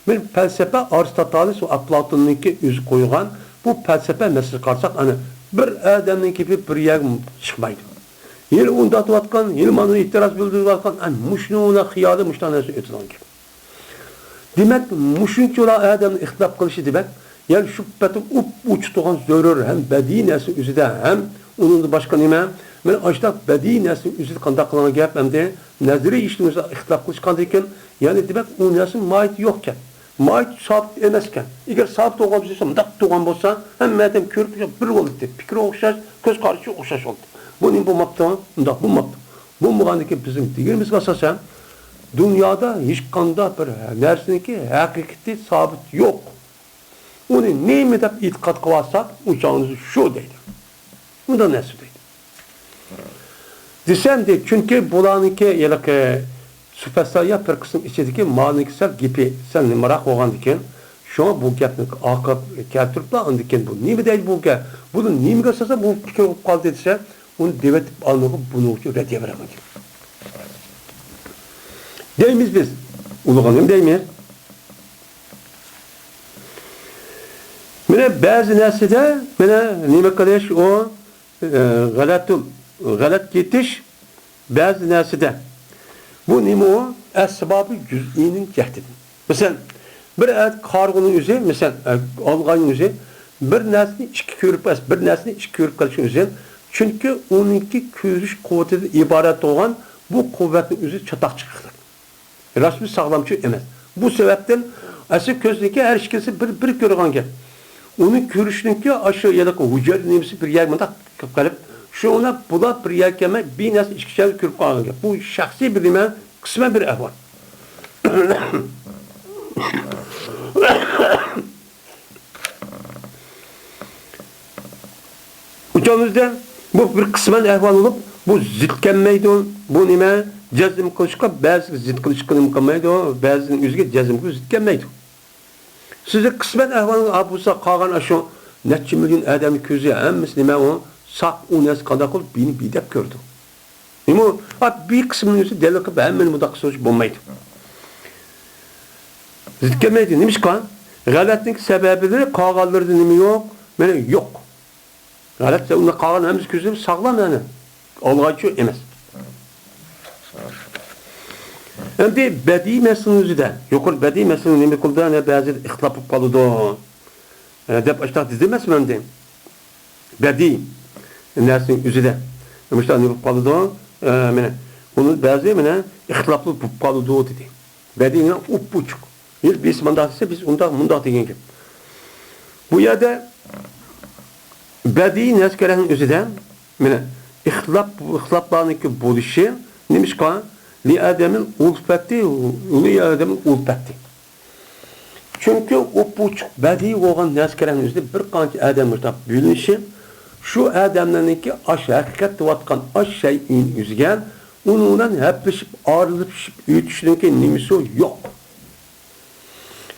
Bir felsefe Aristoteles ve Platon'unki yüzü koyulan bu felsefe mesele karşısak hani bir adamın gibi bir yer çıkmaydı. Yine onda devatkan, yine bana itiraz bildirirken hani muşnuğuna hıyari muştanesi ötülen gibi. Demek muşunki olan adamın ihtilaf kılışı demek yani şu betim uç tuğan zörür hem bedi nesli üzüde hem onun başka nime ben açta bedi nesli üzüde kanda kılana gap hem de nazire işlemizde ihtilaf kılıç kandayken yani demek o nesli mait yokken mait sabit emezken eğer sabit tuğan düzeyse dak tuğan bolsa hem madem körüp bir oldu fikri okşaş göz karşı okşaş oldu. Bunun bu mapta bu mapta bu muğandaki bizim diğerimiz asasen dünyada hiç kanda bir nersinki hakikati sabit yok. Onu neymi de itikat kılarsak uçağınızı şu deydi. Bu da nesi deydi. Desem de çünkü bulanınki yalak süfessaya bir kısım içindeki maniksel gibi sen merak olan diken şu an bu gapni akab keltirip la andiken bu neymi deydi bu gap. Bunu neymi gösterse bu fikir olup kaldı dese onu devetip almak bunu uçu reddiye veremek. Deyimiz biz. Uluğanım deyimiz. Mene bazı neside mene nime kardeş o galat getiş bazı neside bu nime o esbabı cüz'inin cehdidir. Mesela bir kargının üzeri mesela alğanın üzeri bir nesini iki körüp bir nesini iki körüp kalışın üzeri çünkü onunki körüş kuvvetinden ibaret olan bu kuvvetin üzeri çatak çıkır. Rasmi sağlamçı emez. Bu sebepten asıl közdeki her şeysi bir görünen gel. Onun görüşününki aşağı ya da hücret nemsi bir yer mıda kalıp şu ona bula bir yer keme bir nasıl içkişer kürüp kalan gel. Bu şahsi bir nime kısmen bir ehval. Uçağımızda bu bir kısmen ehval olup bu zitkenmeydi bu nime cezim kılışka bazı zit kılışkını mükemmeydi bazının üzge cezim kılışka zitkenmeydi. Size kısmen ehvalın abusa kalan aşo netçi milyon adamı közü emmis nime o sak unes kadak olup beni bidep gördü. Nime o bir kısmının yüzü deli kıp hemen mudak sonuç bulmaydı. Zitkenmeydi neymiş kan? Galatın sebepleri kağallarda nime yok. Böyle yok. Galatsa onda kalan emmis közü sağlam yani. Olğayçı emez. Hem de bedi meselinin yüzüden. Yok bedi meselinin nemi kulda ne bazı ihtilafı kalıdı. Dep açtak dizilmez mi hem de? Bedi meselinin yüzüden. Mesela nemi kalıdı. Onun bazı ihtilafı kalıdı dedi. Bedi ne uppuçuk. Bir ismandat ise biz ondan diyen gibi. Bu yerde bedi neskerenin yüzüden ihtilaflarındaki buluşu neymiş kan? Li Adem'in ulfeti, li Adem'in ulfeti. Çünkü o buçuk bedi olan neskerenin yüzünde bir kanca Adem'in bilinişi, şu Adem'lerinki aşağı hakikat vatkan aşağı in yüzgen, onunla hepleşip, ağırlaşıp, ütüşününki nimisi yok.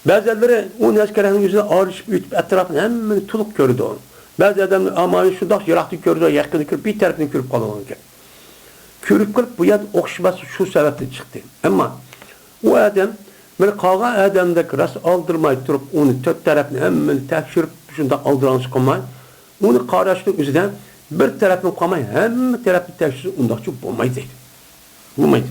Bazıları o neskerenin yüzünde ağırlaşıp, ütüp, etrafını hemen tuluk gördü onu. Bazı adamlar amanı şu da yaraktı gördü, yakını kırıp, bir tarafını kırıp kalan körüp kırıp bu yad okşaması şu sebeple çıktı. Ama o adam böyle kağa adamdaki rast aldırmayı durup onu tört tarafını hemen tekşirip şunda aldıran sıkılmayı onu karşılık yüzünden bir tarafını koymayı hem tarafını tekşirip ondan çok bulmaydı. Bulmaydı.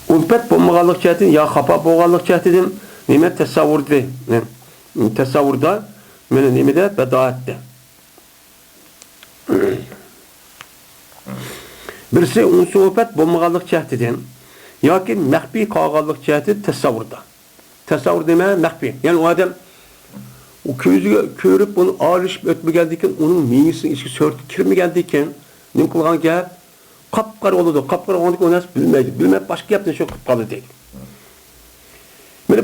Ulpet bulmağalık çetin ya hapa boğalık çetidim nimet tesavvurdu. Tesavvurda nimede bedaatte. Birisi unsuhbet bulmağalık cehdidir. Yoki mehbi kağallık cehdi tesavvurda. Tesavvur demeye mehbi. Yani o adam o közü körüp onu ağırlaşıp ötme geldiyken onun miğisinin içki sörtü kirmi geldiyken ne kılgan gel kapkar oldu. Kapkar oldu o nasıl bilmeydi. Bilmeyip başka yaptığın şey kapkalı değil.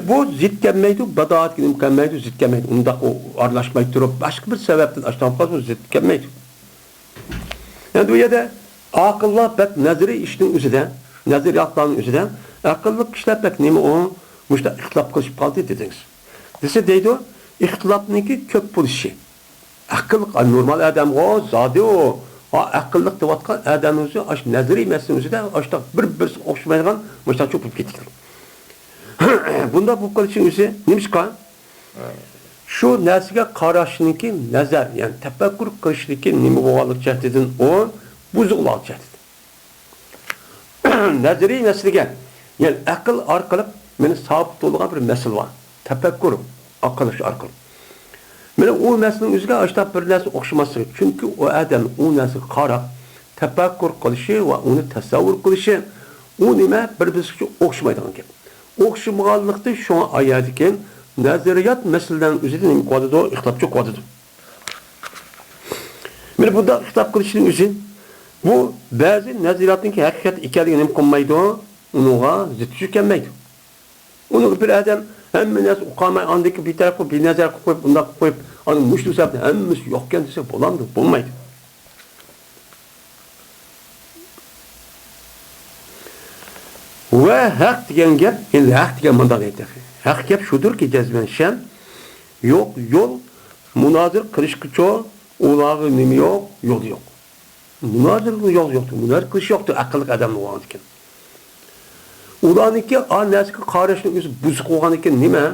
Bu zitkenmeydi, badaat gibi mükemmeydi, zitkenmeydi. Onda o arlaşmayı durup başka bir sebepten aşağıdan fazla zitkenmeydi. Yani bu yerda aqllar bak nazariy ishning o'zida, nazariyatlarning o'zida aqlli kishilar bak nima u mushta ixtilof qilishib qoldi dedingiz. Desa deydi, ixtilofniki ko'p bo'lishi. Aql normal odam zodi o aqlli deyotgan odam o'zi ash nazariy masala o'zida ashta bir-birisi o'xshamaydigan mushta cho'pib ketdi. Bunda bu qilishning o'zi nimishqa? Shu narsaga qarashniki nazar, ya'ni tafakkur qilishniki nima bo'lganlik jihatidan o buzuqlar jihatidan. Nazariy masalaga, ya'ni aql orqali meni sabit bo'lgan bir masala bor. Tafakkur aqlish orqali. Mana u masalaning o'ziga ashta bir narsa o'xshamasligi. Chunki u odam u narsaga qarab tafakkur qilishi va uni tasavvur qilishi u nima bir-biriga o'xshamaydigan gap. O'xshamaganlikda shu oyatdagi nazariyat masalalarning o'zida nima qoladi? Ixtilofchi qoladi. Mana bunda ixtilof qilishning o'zi bu ba'zi nazariyatning haqiqat ekanligini nima qilmaydi? Unga zid kelmaydi. Uni bir odam hamma narsa uqamay andiki bir tarafga bir nazar qo'yib, undaq qo'yib, ani mushtu sabni hammasi yo'qkan desa bo'ladi, bo'lmaydi. Va haq degan gap, endi haq degan bunday aytadi. Haq gap shudurki jazman sham yo'q, yo'l munozir qilishga ularga nima yo'q, yo'l yo'q. Munozir yo'l yo'q, munozir qilish yo'qdir aqlli odamning o'g'ani ekan. Ularniki narsaga qarashning o'zi buzuq bo'lgan ekan nima?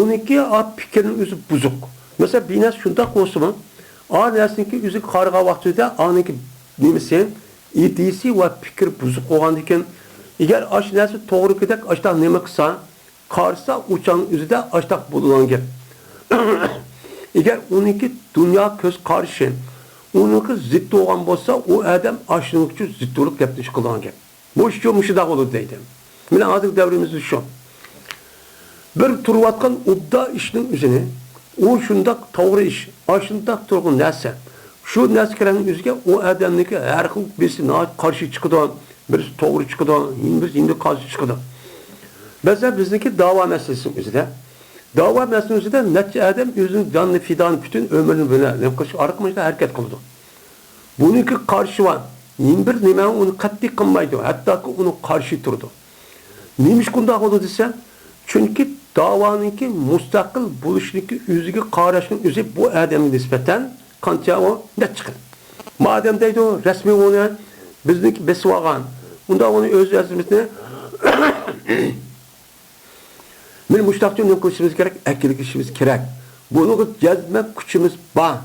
Uniki fikrning o'zi buzuq. Masalan, binas shunday qo'ysimi, narsaniki o'zi qarg'a vaqtida aniki nimasi, idisi va fikr buzuq bo'lgan ekan. Agar ash narsa to'g'rikidak ashta nima qilsa, qarsa uçan o'zida ashtaq bo'lgan gap. Agar uniki dunyo ko'z qarashi, uniki zid bo'lgan bo'lsa, u odam ashning uchun zidlik gapni qilgan gap. Bu shunda bo'ladi deydi. Mana hozir davrimizda shu. Bir turayotgan udda ishning o'zini, u shunda to'g'ri ish, ashunda turgan narsa. Shu narsalarning o'ziga u odamniki har xil birisini qarshi chiqadi, birisi to'g'ri chiqadi, birisi qarshi chiqadi. Mesela bizdeki dava meselesi o'zida, dava meselesi o'zida necha odam o'zining jonini fidan bütün ömrünü bilan nima qilish orqali harakat qildi. Buniki qarshi va bir nima uni qat'iy qilmaydi, hattoki uni qarshi turdi. Nimish bunday bo'ldi desa, chunki davaniki mustaqil bo'lishniki o'ziga qarashning o'zi bu odamga nisbatan qancha o net chiqadi. Madem deydi rasmiy uni bizniki besib olgan, unda uni o'z o'zimizni men mushtaqcha nima qilishimiz kerak? Akil qilishimiz kerak. Bunga jazma kuchimiz bor.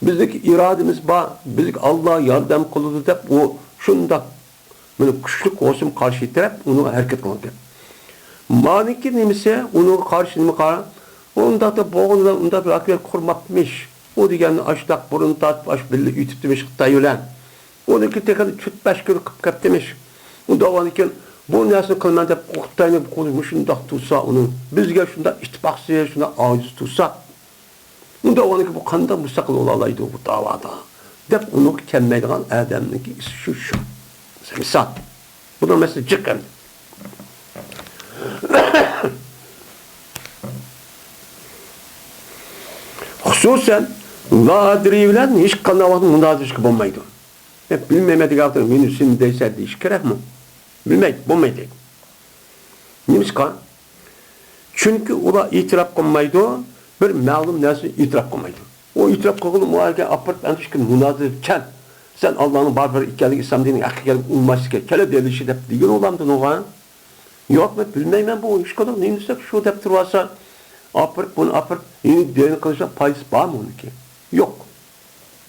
Bizdeki irademiz bor. Bizga Alloh yordam qiladi deb u shunda meni kuchli qo'shim qarshi taraf uni harakat qiladi. Maniki nimasi uni qarshi nima qara? Unda da bo'g'inda unda bir akil qurmaqmish. U deganni ashtaq burun tatib ash billi yutib demish Xitoylar. Uniki tekan 4-5 kun qilib ketdimish. Unda o'nikin bu narsani qilman deb Xitoyni qo'lini shundoq tursa, uni bizga shunda ittifoqsiz, shunda ojiz tursa, unda o'niki bu qanday mustaqil bo'la oladi bu da'voda deb uni kelmaydigan odamniki shu. Misol. Buni mesela chiqqan. Xususan, Ladri bilan hech qanday vaqt munozirlik bo'lmaydi. Bilmaydigan gapni meni sen deysa deyish kerakmi? Bilmaydi, bo'lmaydi. Nimishqa? Chunki ular e'tirof qilmaydi, bir ma'lum narsa e'tirof qilmaydi. O e'tirof qilgan mualga apart antishkin munozir kan. Sen Allohning barbar ekanligi, islom dinining haqiqiy ummashiga kelib delishi deb degan olamdi no'g'a? Yo'qmi, bilmayman bu ish qilib, nima desek shu deb tursa, apart buni apart, endi din qilsa foiz bormi uniki? Yo'q.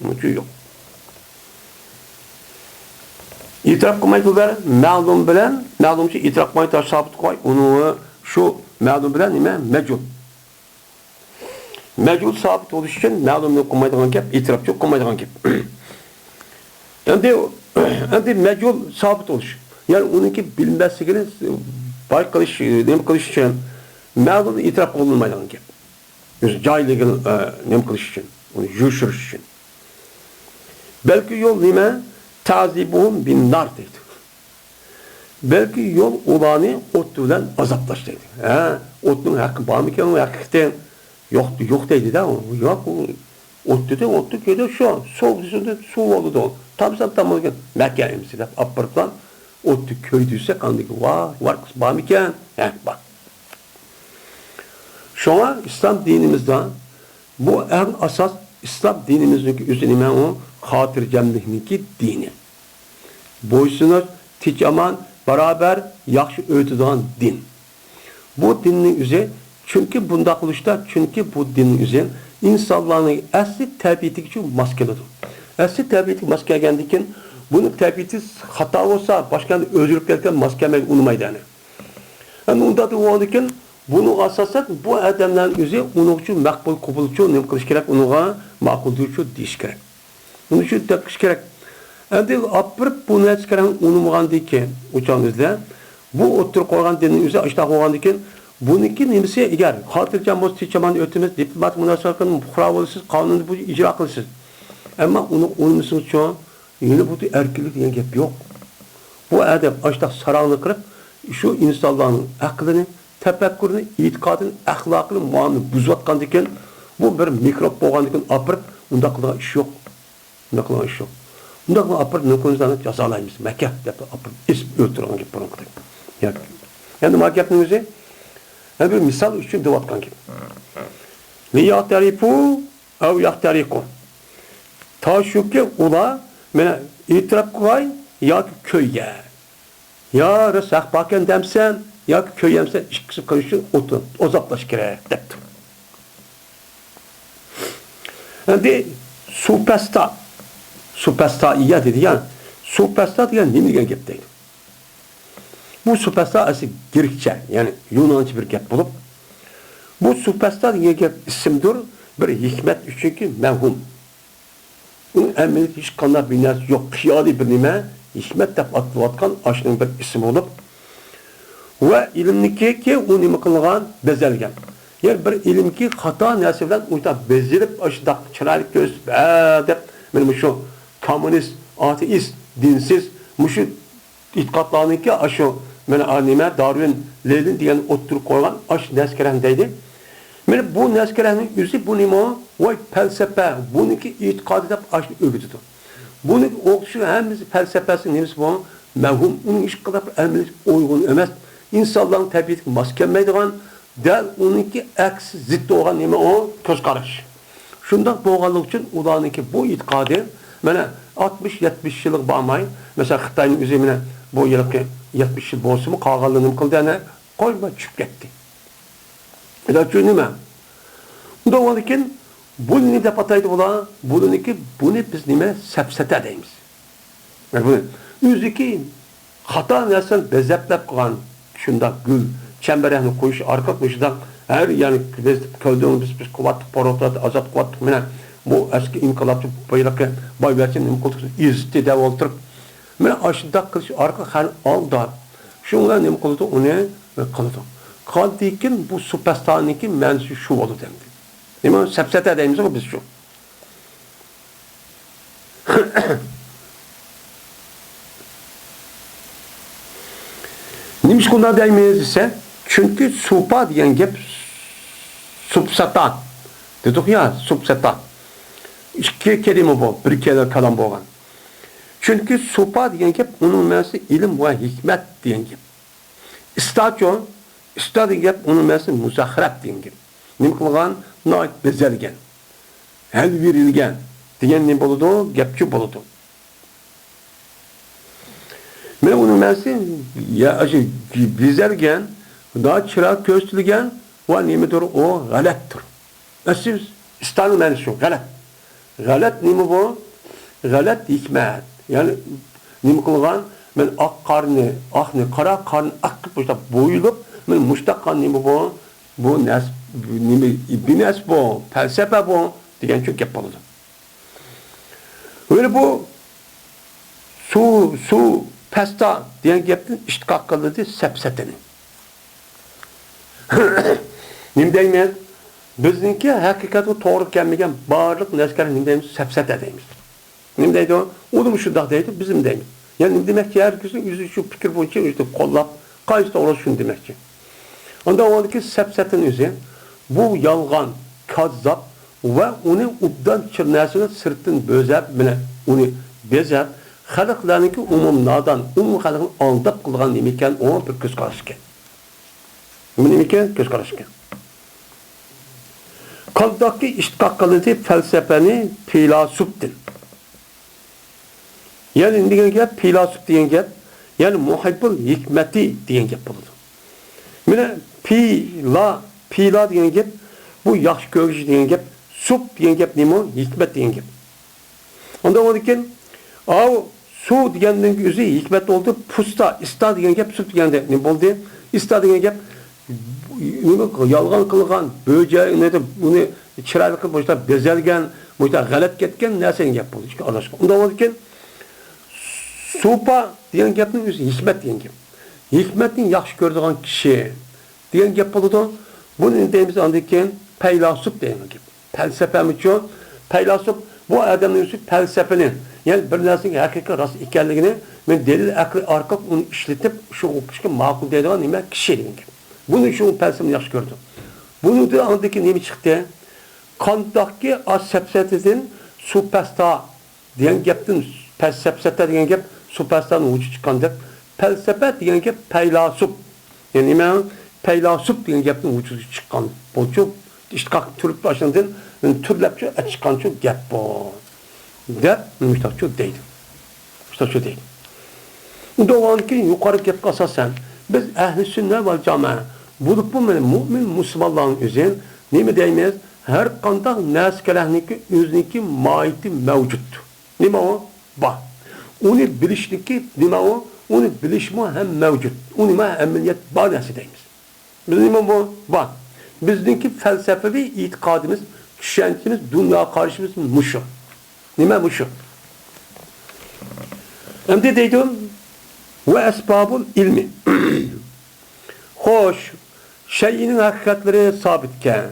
Buncha yo'q. İtiraf qilmaydilar, ma'lum bilan, ma'lumchi itiraf qilmaydi, sabit qo'y, uni shu ma'lum bilan nima? Majul. Majul sabit bo'lish uchun ma'lumni qilmaydigan gap, itirafchi qilmaydigan gap. Endi majul sabit bo'lish. Ya'ni uniki bilmasligini bayqalish, nima qilish uchun ma'lumni itiraf qilinmaydigan gap. O'z joyligini nima qilish uchun, uni yushirish uchun. Balki yo'l nima? Tazibuhum bin nar deydi. Belki yol ulanı ot bilen azaplaş deydi. Otun hakkı var mı ki onun hakikaten yok deydi de yok ot dedi, ottu köyde şu, soğuk üstünde su oldu da. Tam olurken, Mekke emsi de, apırtlan, ottu köydüyse kandı ki, var kız, bağım iken, bak. Şu an İslam dinimizde, bu en asas, İslam dinimizdeki üzerine o, hatırcemliğindeki dini. Boysunuz, ticaman, beraber, yakşı öğütüden din. Bu dinin üzeri, çünkü bunda kılışta, çünkü bu dinin üzeri, insanların asli təbiətik üçün maskelidir. Asli təbiətik maske geldikken, bunun təbiəti hata olsa, başka özürlük gelirken maskemeyi unutmaydı yani. Yani onda da o iken, bunu asasen bu adamların üzeri, onun için makbul kubul için, ne kılış gerek, ona makuldur için deyiş gerek. Onun için tepkiş gerek. Yani apırıp bunu eskeren unutmayan diken, uçağınızda, bu oturup koygan dinin üzeri, işte koygan diken, bununki nemisi eğer hatırcamız, ticaman ötümüz, diplomat münasakın, kuravlısız, kanunu bu icra kılsız. Ama onu unutmuşsunuz şu an, yine bu erkeklik diyen gep yok. Bu adam açta sarağını kırıp, şu insanların aklını, tefekkürünü, itikadını, ahlakını, muamını buzuatkan diken, bu bir mikrop boğan diken apırıp, bunda kılığa iş yok. Bunda kılığa iş yok. Bunda kılığa apırıp, nökünüzden cezalayımız. Mekke, apırıp, isim ötürüğün gibi bunu kılığa. Yani makiyatın üzeri, yani bir misal için devatkan gibi. Ve yahtarifu ev yahtariku. Ta şu ki ula mene itiraf koy ya ki köyye. Ya resak baken demsen ya ki köyyemsen işkisi karışın otur. Uzaklaş gerek deptim. Yani supesta iya dedi yani. Supesta diyen ne bilgen gep değil. Bu süperstar asıl Grekçe, yani Yunanca bir gep bulup, bu süperstar diye gep isimdir, bir hikmet çünkü mevhum. Bunun emniyeti hiç kanlar binler yok, kıyali bir nime, hikmet de atlıvatkan aşının bir isim olup, ve ilimdeki ki o nime kılgan bezelgen. Yani bir ilimki hata nesivden uyta bezirip aşıda çıraylık göz, dep, benim şu komünist, ateist, dinsiz, muşu itikatlarındaki aşı, yani anime Darwin Lenin diyen oturup koygan aş neskerendeydi. Yani bu neskerenin yüzü bu nimo vay felsefe, bununki itikad edip aş övüdüdür. Bunun okşu hem felsefesi neymiş bu? Mevhum, onun iş kadar emniyet uygun emez. İnsanların tabiatı maskemeydiğen, del onunki eksi zıttı olan nime o köz karış. Şundan boğalık için ulanınki bu itikadı, yani 60-70 yıllık bağmayın, mesela Xitay'ın üzerine bu yılki 70 yıl bolsa mı kağalını kıldı yani koyma çık gitti. Lakin nime? Bunda olurken bu ne de pataydı ola, bunu biz nime sepsete deyimiz. Yani bunu yüzdeki hata nersen bezeplep koyan şunda gül, çemberehini koyuş, arka koyuşdan her yani köldüğümüz biz kuvvetlik, porotlat, azap kuvvetlik mine bu eski inkılapçı bayılaki bayverçin imkultuk izti dev olturup men aşıda kılıç arka hal al da şunlar ne kıldı onu kıldı. Kaldikin bu süperstaniki mensu şu oldu dendi. Değil mi? Sepsete edeyimiz o biz şu. Nimiş kundan deymeyiz ise çünkü supa diyen gep subsatan dedik ya subsatan. İki kelime bu. Bir kelime kalan boğan. Çünkü supa diyen gep onun mevsi ilim ve hikmet diyen gep. İstaço, istad diyen gep onun mevsi muzahret diyen gep. Nim kılgan, nait bezelgen. El verilgen. Diyen ne boludu? Gepçi boludu. Men onun mevsi ya bezelgen, daha çırak köstülgen ve nimedir o galattır. Nasıl? İstanın mevsi şu, galat. Galat nimi bu? Galat hikmet. Yani nimi kılgan, men ak karnı, kara karnı akıp burada boyulup, men muştakkan nimi bu? Bu nes, nimi, bines bu, felsefe bu, diyen çok yapıldı. Öyle bu, su, pesta diyen yaptın, iştikak kıldı, sepseteni. Nim deymeyiz? Bizninki hakikati doğru gelmegen barlık neskerin nim deyimiz, sepsete deyimiz. Nim deydi o? Oğlum şu da deydi, bizim deyimiz. Yani nim demek ki herkesin yüzü şu fikir boyunca işte kollap, kayısta orası şunu demek ki. Ondan oldu ki sepsetin yüzü, bu yalgan, kazzap, ve onu ubdan çırnasını sırtın bözep bile onu bezep xalqlarniki umum nadan xalqni aldab qilgan nima ekan o bir ko'z qarash ekan. Nima ekan ko'z qarash ekan. Qaldaki ishtiqoq qilindi falsafani filosofidir. Yani degan gap filosof degan gap, yani muhibbul hikmati degan gap bo'ladi. Mana pila degan gap bu yaxshi ko'rish degan gap, sub degan gap nima? Hikmat degan gap. Onda o ekan, su deganning o'zi hikmat oldu. Pusta, ista degan gap sub deganda nima bo'ldi? Ista degan gap nima yolg'on qilgan, bo'ja buni chiroyli qilib boshlab bezalgan, bo'ta g'alab ketgan narsaning gap bo'ldi. Onda o ekan Supa degan gapning o'zi hikmat degan gap. Hikmatning yaxshi ko'radigan kishi degan gap bo'ladi. Buni deymiz andan keyin faylasuf degan gap. Falsafami uchun faylasuf bu odamning o'zi falsafani, ya'ni bir narsaning haqiqiy rost ekanligini men dalil aql orqali uni ishlatib shu o'qishga ma'qul deydigan nima kishi degan gap. Buning uchun falsafani yaxshi ko'rdi. Buningda andan keyin nima chiqdi? Qandaqki asabsatidan supasta degan gapdan falsafata degan gap supastan vücut çıkandık. Felsefe degan gap faylasuf. Yani nima? Faylasuf degan gapning vücudu chiqqan. Bu çok ishtiqoq turib başlandan turlabcha chiqqan shu gap bu. Deb mustaqcho deydi. Mustaqcho deydi. Undaki yuqori gapga asosan biz ahli sünnet vel jamoa bo'lib bu mu'min musulmonlarning o'zi nima deymiz? Har qanday narsalarniki o'ziniki mohiyati mavjud. Nima o? Bor. Onu bilishniki nima o? Onu bilishmi ham mavjud. U nima amaliyat bor narsa deymiz. Biz nima bu? Bor. Bizniki falsafaviy e'tiqodimiz, tushunchamiz, dunyo qarashimiz mushu. Nima mushu? Endi deydim ve esbabul ilmi. Xo'sh, shay'ning haqiqatlari sabitken.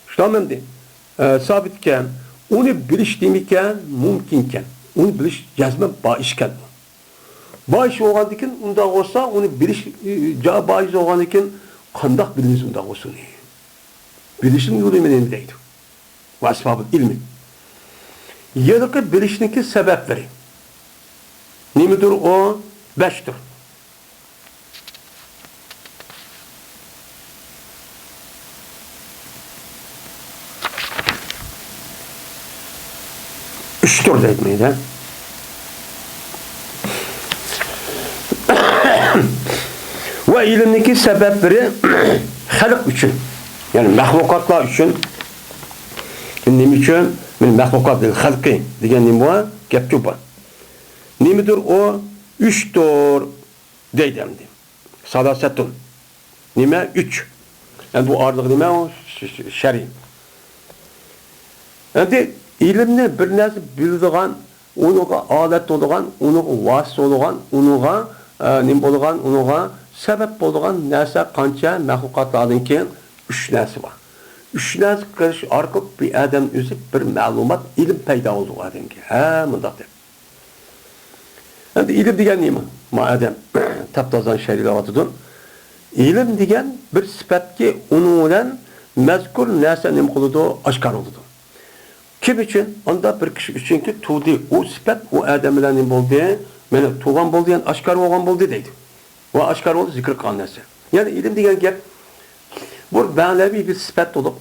Şulamamdi. Sabitken, onu bilish demiken mumkinken. Onu bilish jazman boishkan. Boish bo'lgandan keyin unda bo'lsa, uni bilish boish bo'lgandan keyin qandoq bilamiz unda bo'lsa? Bilishning yo'li nima deydi? Vasfabul ilmi. Yalqi bilishniki sabablari. Nimadir o? 5'tir. Üçtür deyilmeydi. Ve ilimdeki sebepleri halk için, yani mahlukatlar için, neyim için? Mahlukat değil, halkı diyen neyim var? Gepçu var. Neymidir o? 3'tür deyildi. Salasetun. Neyme? 3. Yani bu ağırlık neyme o? Şer'i. Yani ilimni bir narsa bildigan, unuga alet bo'lgan, unuga vasita bo'lgan, unuga nima bo'lgan, unuga sabab bo'lgan narsa qancha mahluqotlardan keyin 3 narsa bor. 3 narsa qilish orqali bir odam o'zi bir ma'lumot, ilm paydo bo'ldi odamga. Ha, bundoq deb. Endi ilm degan nima? Ma odam taptozan shariatdan ilm degan bir sifatga uni bilan mazkur narsa nima qiladi, oshkor bo'ladi. Kim için? Onda bir kişi için ki tuğdi, o sifat, o adamların buldu, yani tuğan buldu, yani aşkar olan buldu deydi. O aşkar oldu, zikr kılınması. Yani ilim diyen gel, bu benlevi bir sifat olup,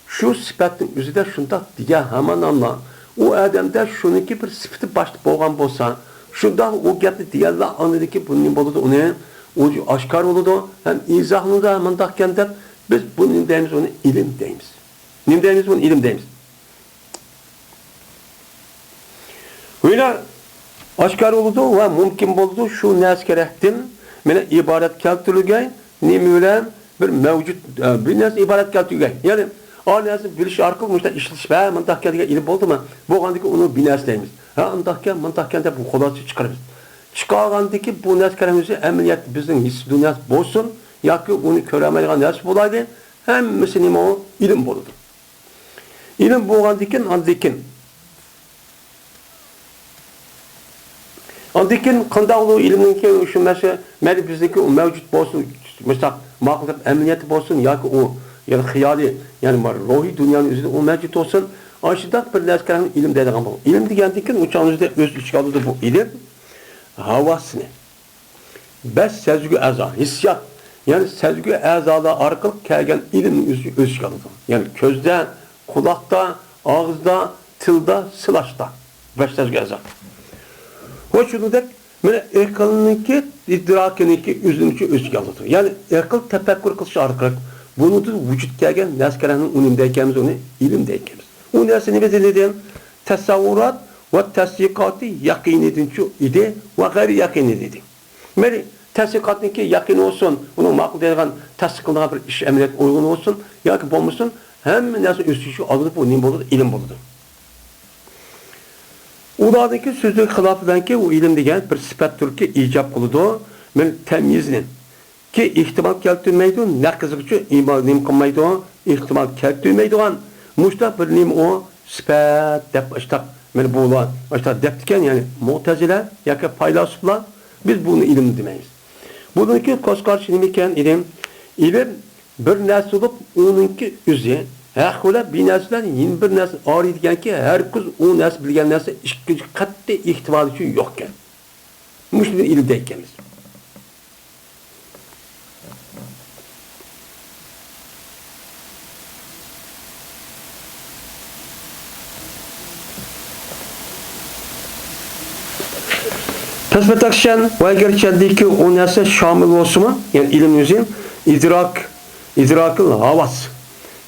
şu sifatın üzerinde şunda diye hemen anla, o adamda şununki bir sıfatı başlı boğan bolsa, şunda o gepli diyorlar anladı ki bunun buldu, onu aşkar oldu, hem izahını da hemen dakken biz bunun deyimiz, onu ilim deyimiz. Ne deyimiz, bunu ilim deyimiz. Öyle aşkar oldu ve mümkün oldu şu neskerektin mene ibaret keltirilgen nimülen bir mevcut bir nes ibaret keltirilgen. Yani o nes biliş arkalı müşte işliş be mantakkendiga ilim oldu mu? Bu gandaki onu binas deymiz. Ha mantakkende bu kolası çıkarırız. Çıkargandaki bu neskeremizi emniyet bizim his dünyası bozsun ya ki onu köremeyen nes bulaydı hem mesela o ilim buldu. İlim bu gandikin Andikin qandaqlı ilimninki şu mesela bizdeki o mevcut bolsun, mesela maqlab emniyeti bolsun yoki o yani hiyali, yani ruhi dünyanın üzerinde o mevcut olsun. Aşıdak bir neskerenin ilim dediğim bu. İlim degendeki uçağın üzerinde öz içki alıdır bu ilim. Havasını. Beş sezgü aza, hissiyat. Yani sezgü azalar arkalık kelgen ilim öz içki alıdır. Yani közde, kulakta, ağızda, tılda, sılaşta. Beş sezgü aza. Hoşçunu dek, böyle akılınınki, idrakininki üzününki öz içki alıdır. Yani akıl tefekkür kılışı arkalık. Bunu da vücut kelgen neskerenin unimdeykenimiz, onu ilimdeykenimiz. O neresi ne dediğim? Tesavvurat ve tasdikatı yakiniydin şu idi ve gayri yakiniydin. Meri tasdikatın ki yakin olsun, onun makul dediğin tasdiklığa bir iş emniyet uygun olsun, ya ki bulmuşsun, hem neresi üstü şu alıp o nim bulur, ilim bulur. Ulardaki sözü hilafı ki o ilim degen bir sıfattır ki icap kılıdı, men temyizinin. Ki ihtimal keltirmeydi, nakızı için iman nim kılmaydı, ihtimal keltirmeydi olan, muşta bir nim o sıfat dep başta men bulan başta deptiken yani Mu'tezile ya ki paylasıplar biz bunu ilim demeyiz. Bununki koskar nimiken ilim bir nesl olup onunki üzü hâhule bir neslen yeni bir nesl araydıken ki herkes o nesl bilgen nesl katte ihtimal için yokken. Muşta ilimdeykeniz. Tasbih takşen ve gerçekteki o nesne şamil olsun mu? Yani ilim yüzün idrakıl havas.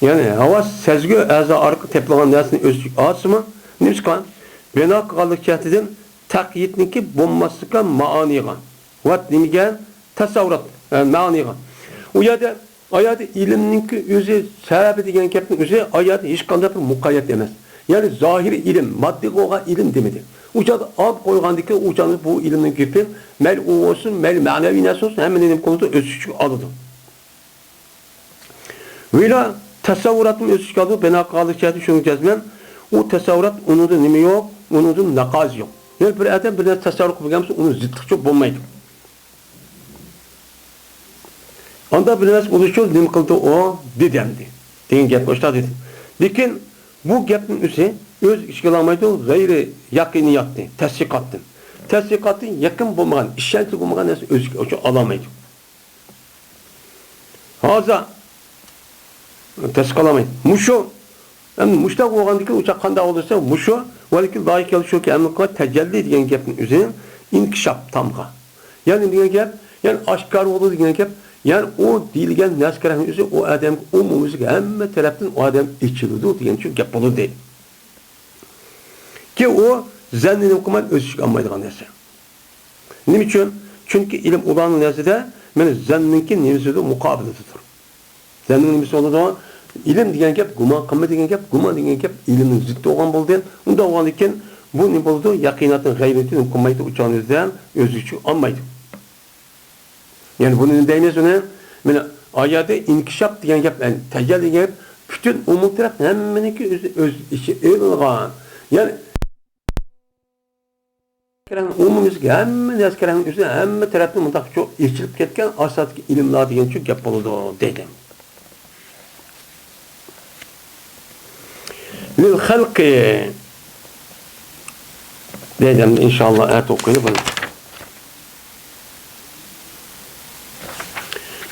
Yani havas sezgü azza arka teplanan nesne özlük ağası mı? Neymiş kan? Bena kallık çehtidin takyitniki bombasıka maanigan. Vat nimigen tasavvurat maanigan. O yada ayada ilimninki özü sebebi degen kepnin özü ayada hiç kanda bir mukayyet demez. Yani zahiri ilim, maddi oğa ilim demedi. Uçağı alıp koygandaki uçağın bu ilimin gibi mel olsun, mel manevi nasıl olsun hemen ilim konuda özüçük alıdı. Vela tasavvuratın özüçük alıdı. Ben akalı çeydi şunu cezmen. O tasavvurat onun da nimi yok, onun da nakaz yok. Yani bir adam bir tasavvur kılmışsa onun zıttık çok bulmaydı. Anda bir nasıl oluşuyor, nim kıldı o dedemdi. Deyin gep başta dedim. Lakin bu gepin üstü öz işgalamaydı, gayri yakini yaptı, tesdikattı. Tesdikattı yakın bulmagan, işaretli bulmagan nasıl öz alamaydı. Haza tesdikalamaydı. Muşu, yani muşta olgandaki uçak kanda olursa muşu, velikin layık çalışıyor ki emniyet tecelli diyen gepin üzerine inkişap tamga. Yani diyen gep, yani aşkar olur diyen gep, yani o dilgen neskerenin üzerine o adam, o müzik hem taraftan o adam içiliyordu diyen çünkü gep olur değil. Ki o zannini okuman özüşük almaydıgan nesi. Ne için? Çünkü ilim ulanın nesi de zanninki nemisi de mukabilitidir. Zannin nemisi olduğu zaman ilim degen gep, guman kılma degen gep, guman degen gep ilimin zıttı olan buldu. Onda olan iken bu ne buldu? Yakinatın gaybetini okumaydı uçağın özden özüşük almaydı. Yani bunun deyiniz ona ayada inkişap degen gep, yani tecelli degen gep, bütün umum taraf hemenki öz işi ilgan. Yani umumizge hem neskerenin üzerine hem taraftan mutlaka çok işçilip ketken asadaki ilimler diyen çok gap oldu dedim. Lil halqi dedim inşallah ayet okuyalım bunu.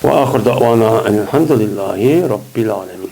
Ve ahir da'vana elhamdülillahi rabbil alemin.